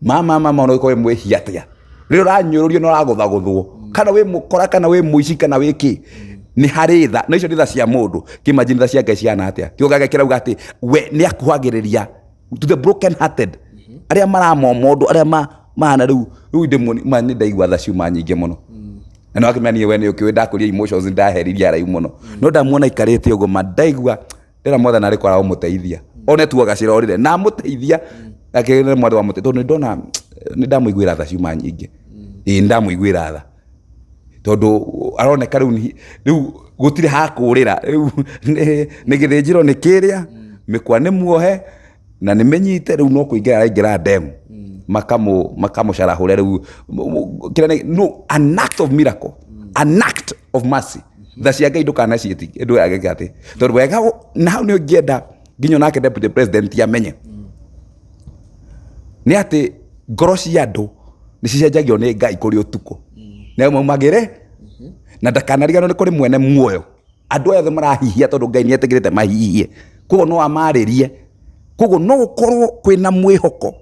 mama ono wiko we mwihia atia ri uranyururio no raguthaguthwo kana we mukora kana we muici kana wiki ni haritha na icio ni tha cia mundu kimagine tha cia Ngai ciana atia kiugaga kirauga ati we ni akuagiriria to the broken hearted aria maramomondo aria mahana riu ndimoni mani ndaigua tha ciuma nyingi muno na no akimania we ni ukiwe ndakuria emotions ndaheriria rai muno no ndamuona ikarite ugo mandaigua ndira mothe na rikora umuteithia one tu agacira orire na muteithia akire mothe wa muteithia tondu ndona ni ndamuiguira tha ciuma nyingi ndamuiguira tha tondu aroneka riu gutire hakurira riu ni githinjiro ni kiria mikwa ni muohe na ni menyite riu no kuingira ndemu makamu sharahure riu kira no an act of miracle an act of mercy tha cia Ngai ndukana cieti ndu agekate tondu wega na ni ngienda nginyo nake deputy president yamenye ni ati ngoro cia andu ni cicenjagio ni Ngai kuri utuko na maumagire na ndakanariganwo ni kuri mwene muoyo andu othe marahihia tondu Ngai ni etigirite mahihie kugo no amaririe kugo no gukorwo kwina mwihoko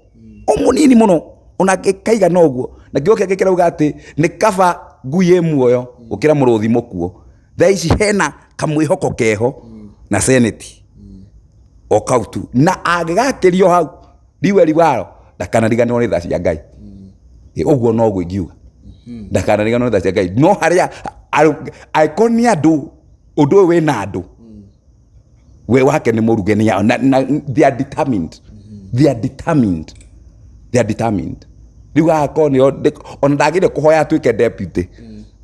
omunini muno ona kaiga noguo na kio keke kirauga ati ni kaba nguye muoyo ukira muruthi mukuo thaici hena kamwihoko keho na senate o kautu na agigakirio hau riweri waro ndakanariganwo ni tha cia Ngai oguo no guo ingiuga ndakanariganwo ni tha cia Ngai no haria aikonia andu undu we na andu we wake ni murugeni yao they are determined riu akoni on ndagire kuhoya tuike deputy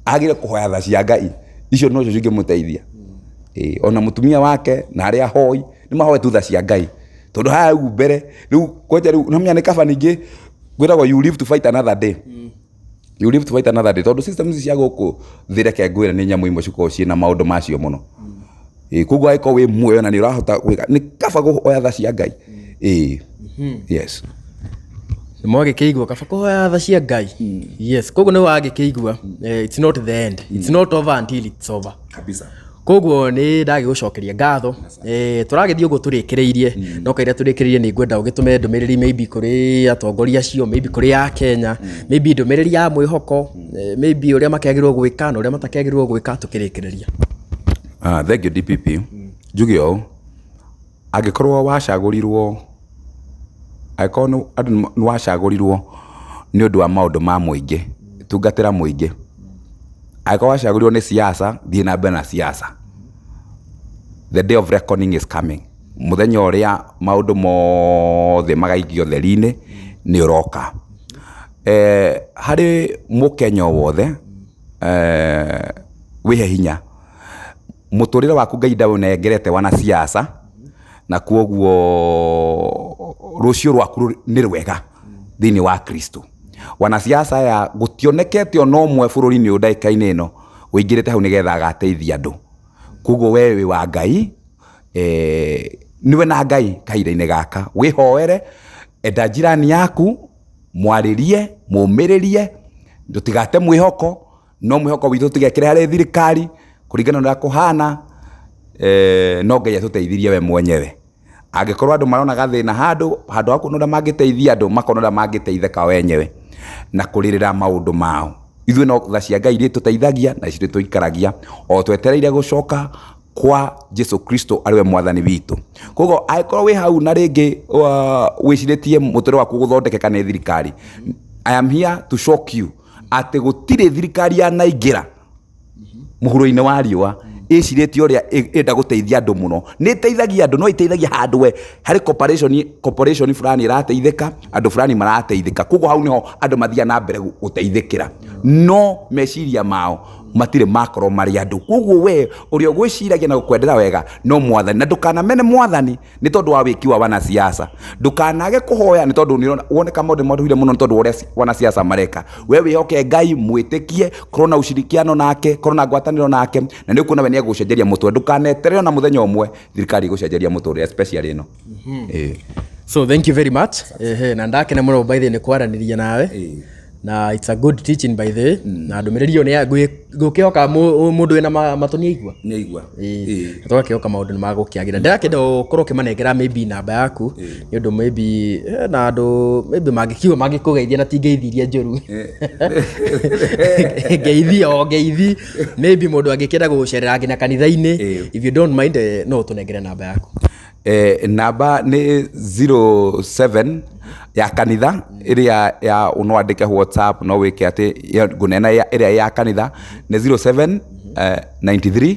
agire kuhoya tha cia Ngai icio no cio cingimuteithia ona mutumia wake na aria hoi ni mahoe tu tha cia Ngai tondu haya mbere riu koja riu namya ni kaba ningi gwiragwo you live to fight another day tondu systems cia guku thireke ngwira ni nyamu imwe ciko ciina maundu macio muno kugo aiko we muoyo na ni urahota gwika ni kaba guhoya tha cia Ngai yes mwage keigua kaba kuhoya tha cia Ngai yes kugo ni wage keigua it's not the end it's not over until it's over kabisa koguo ni ndagi gucokeria ngatho turagithii uguo turikireirie no kaira turikireirie ni ngwenda ugitume ndumiriri maybe kuri atongoria cio maybe kuri ya Kenya maybe ndumiriri ya mwihoko maybe uria makagirwo gwika na uria matakagirwo gwika tukirikireria. Thank you DPP. Njuge o agikorwo wacagurirwo aikono andu ni wacagurirwo ni undu wa maundu ma muingi tungatira muingi aiko wacagurirwo ni siasa thii na mbere na siasa. The day of reckoning is coming. Muthenya uria maundu mothe magaigio theri-ini ni uroka. Hari mukenya wothe wihe hinya muturire waku Ngai ndawunengerete wana siasa na kuoguo rucio rwaku ni rwega thini wa Kristo. Wana siasa ya gutionekete ono mwe bururi-ini udaika-ini ino wingirite hau nigetha agateithia andu. Kuoguo wewe wa Ngai niwe na Ngai kahinda-ini gaka wihoere enda jirani yaku mwaririe mumiririe ndutigate mwihoko no mwihoko witu tigekire hari thirikari kuringana na kuhana no Ngai atuteithirie we mwenyewe. Angikorwo andu marona gathina handu hakuno mangiteithia andu makono mangiteitheka wenyewe na kuririra maundu mao. Ithuĩ no tha cia Ngai tuteithagia na ici tuikaragia o twetereire gucoka kwa Jesu Kristo ariwe mwathani witu. Koguo aikorwo wi hau na ringi wiciritie muture waku guthondekeka ni thirikari, I am here to shock you ati gutire thirikari ya naingira muhuro-ini wa riwa iciritie uria enda guteithia andu muno. Ni teithagia andu no iteithagia handu we hari corporation fulani irateithika andu fulani marateithika. Koguo hau niho andu mathia na mbere guteithikira no meciria mao matire makoro mari andu. Koguo we uria gwiciragia na gukwendera wega no mwathani na ndukanamene mwathani ni tondu wa wiki wa wana siasa. Ndukanage kuhoya ni tondu ni woneka maundu maruhire muno ni tondu uria wana siasa mareka. We wihoke Ngai mwitikie korona ushirikiano nake korona ngwataniro nake na ni kuona we ni agucenjeria mutwe. Ndukaneterero na muthenya umwe thirikari gucenjeria mutwe especially ino. So thank you very much. Na ndake na muno by the ni kwaraniria nawe. Na it's a good teaching by the way. Na ndumiriri ni gukihoka mundu ena matoni igwa ni igwa tugakihoka maundu ni magukiagira ndakenda ukorwo kimanengera maybe namba yaku ni undu maybe na andu maybe magikiwa magikugeithia na tingeithiria njuru ngeithi maybe mundu angikenda gucerera ngina kanitha-ini if you don't mind no tunengere namba yaku. Namba ni 07 ya kanitha iria ya unwandike WhatsApp no wike ati gunena iria ya kanitha ni 07 93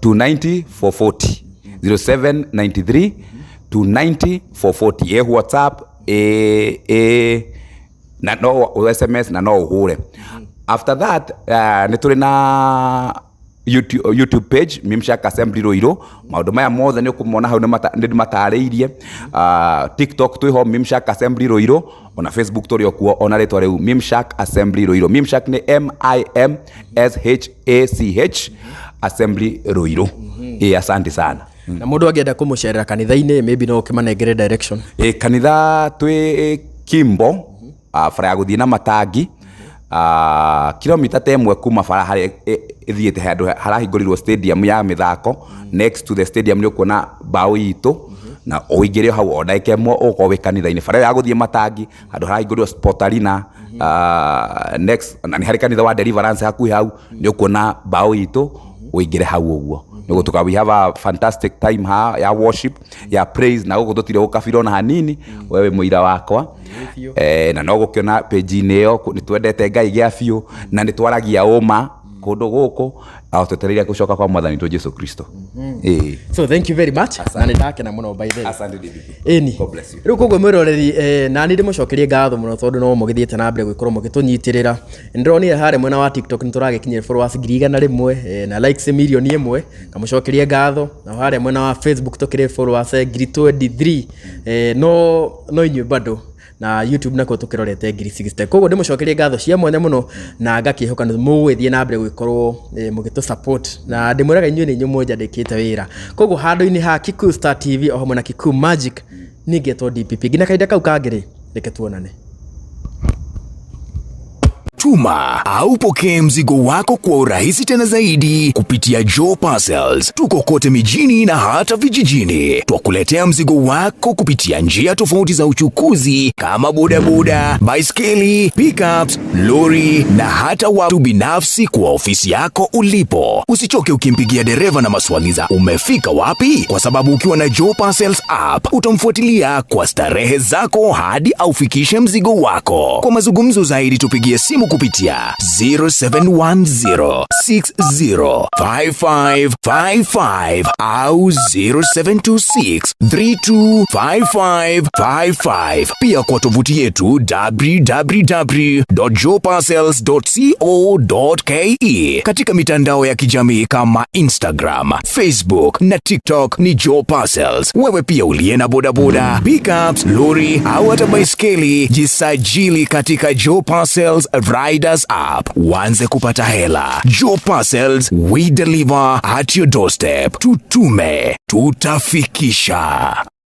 290 440 07 93 290 440 ye WhatsApp na no SMS na no uhure. After that ni tuli na YouTube page Mimshak Assembly Ruiro. Maundu maya mothe ni kumona hau ni matariirie. TikTok twiho Mimshak Assembly Ruiro, ona Facebook turi okuo ona ritwa riu Mimshak Assembly Ruiro. Mimshak ni MIMSHACH Assembly Ruiro. Asante sana. Na mundu angienda kumucerera kanitha-ini maybe no kimanengere direction. Kanitha twi Kimbo bara ya guthii na Matangi kilomita temwe kuma bara hari ithiete handu harahingũrirwo stadium ya mithako. Next to the stadium ni ukuona bao itu na uingire hau odaike mo uko wi kanitha-ini bara ya guthii Matangi handu harahingũrirwo Sport Arena. Next na ni hari kanitha wa Deliverance hakuhi hau ni ukuona bao itu uingire hau uguo. Nugutuka we have a fantastic time ya worship ya praise na guko tutire ukafirona hanini wewe muira wakwa na no gukiona page-ini yo ni twendete Ngai gia biu na ni twaragia uma kundu guku au tutereria gucoka kwa mwathani tu Jesu Kristo. So thank you very much. Na ndake na muno by the way. Asante DPP. God bless you. Riu koguo mwiroreri na ni ndimucokerie ngatho muno tondu no mugithiete na mbere gwikorwo mugitunyitirira. Ndronire hare mwena wa TikTok ni turagikinyira followers 100,000 na likes million 1 kamucokerie ngatho na hare mwena wa Facebook tukire followers 23 no inyu bado na YouTube nako tukirorete 60. Koguo ndimucokerie ngatho cia mwanya muno na ngakihoka ni mugwithie na mbere gwikorwo mugitu support na ndimuraga inyu ni nyumo njandikite wira. Koguo handu-ini ha Kikuyu Star TV ohamwe na Kikuyu Magic ningetwo DPP ngina kaida kau kangiri reke tuonane. Tuma au pokea mzigo wako kwa urahisi tena zaidi kupitia Joe Parcels. Tuko kote mijini na hata vijijini. Twakuletea mzigo wako kupitia njia tofauti za uchukuzi kama bodaboda, baiskeli, pickups, lori na hata watu binafsi kwa ofisi yako ulipo. Usichoke ukimpigia dereva na maswali za umefika wapi, kwa sababu ukiwa na Joe Parcels app utamfuatilia kwa starehe zako hadi aufikishe mzigo wako. Kwa mazungumzo zaidi tupigie simu kupitia 0710605555 au 0726325555. Pia kwa tovuti yetu www.joeparcels.co.ke. Katika mitandao ya kijamii kama Instagram, Facebook na TikTok ni Joe Parcels. Wewe pia uliye na bodaboda, pickups, lori au hata baiskeli, jisajili katika Joe Parcels Riders app. Uanze kupata hela. Joe Parcels, we deliver at your doorstep. Tutume, tutafikisha.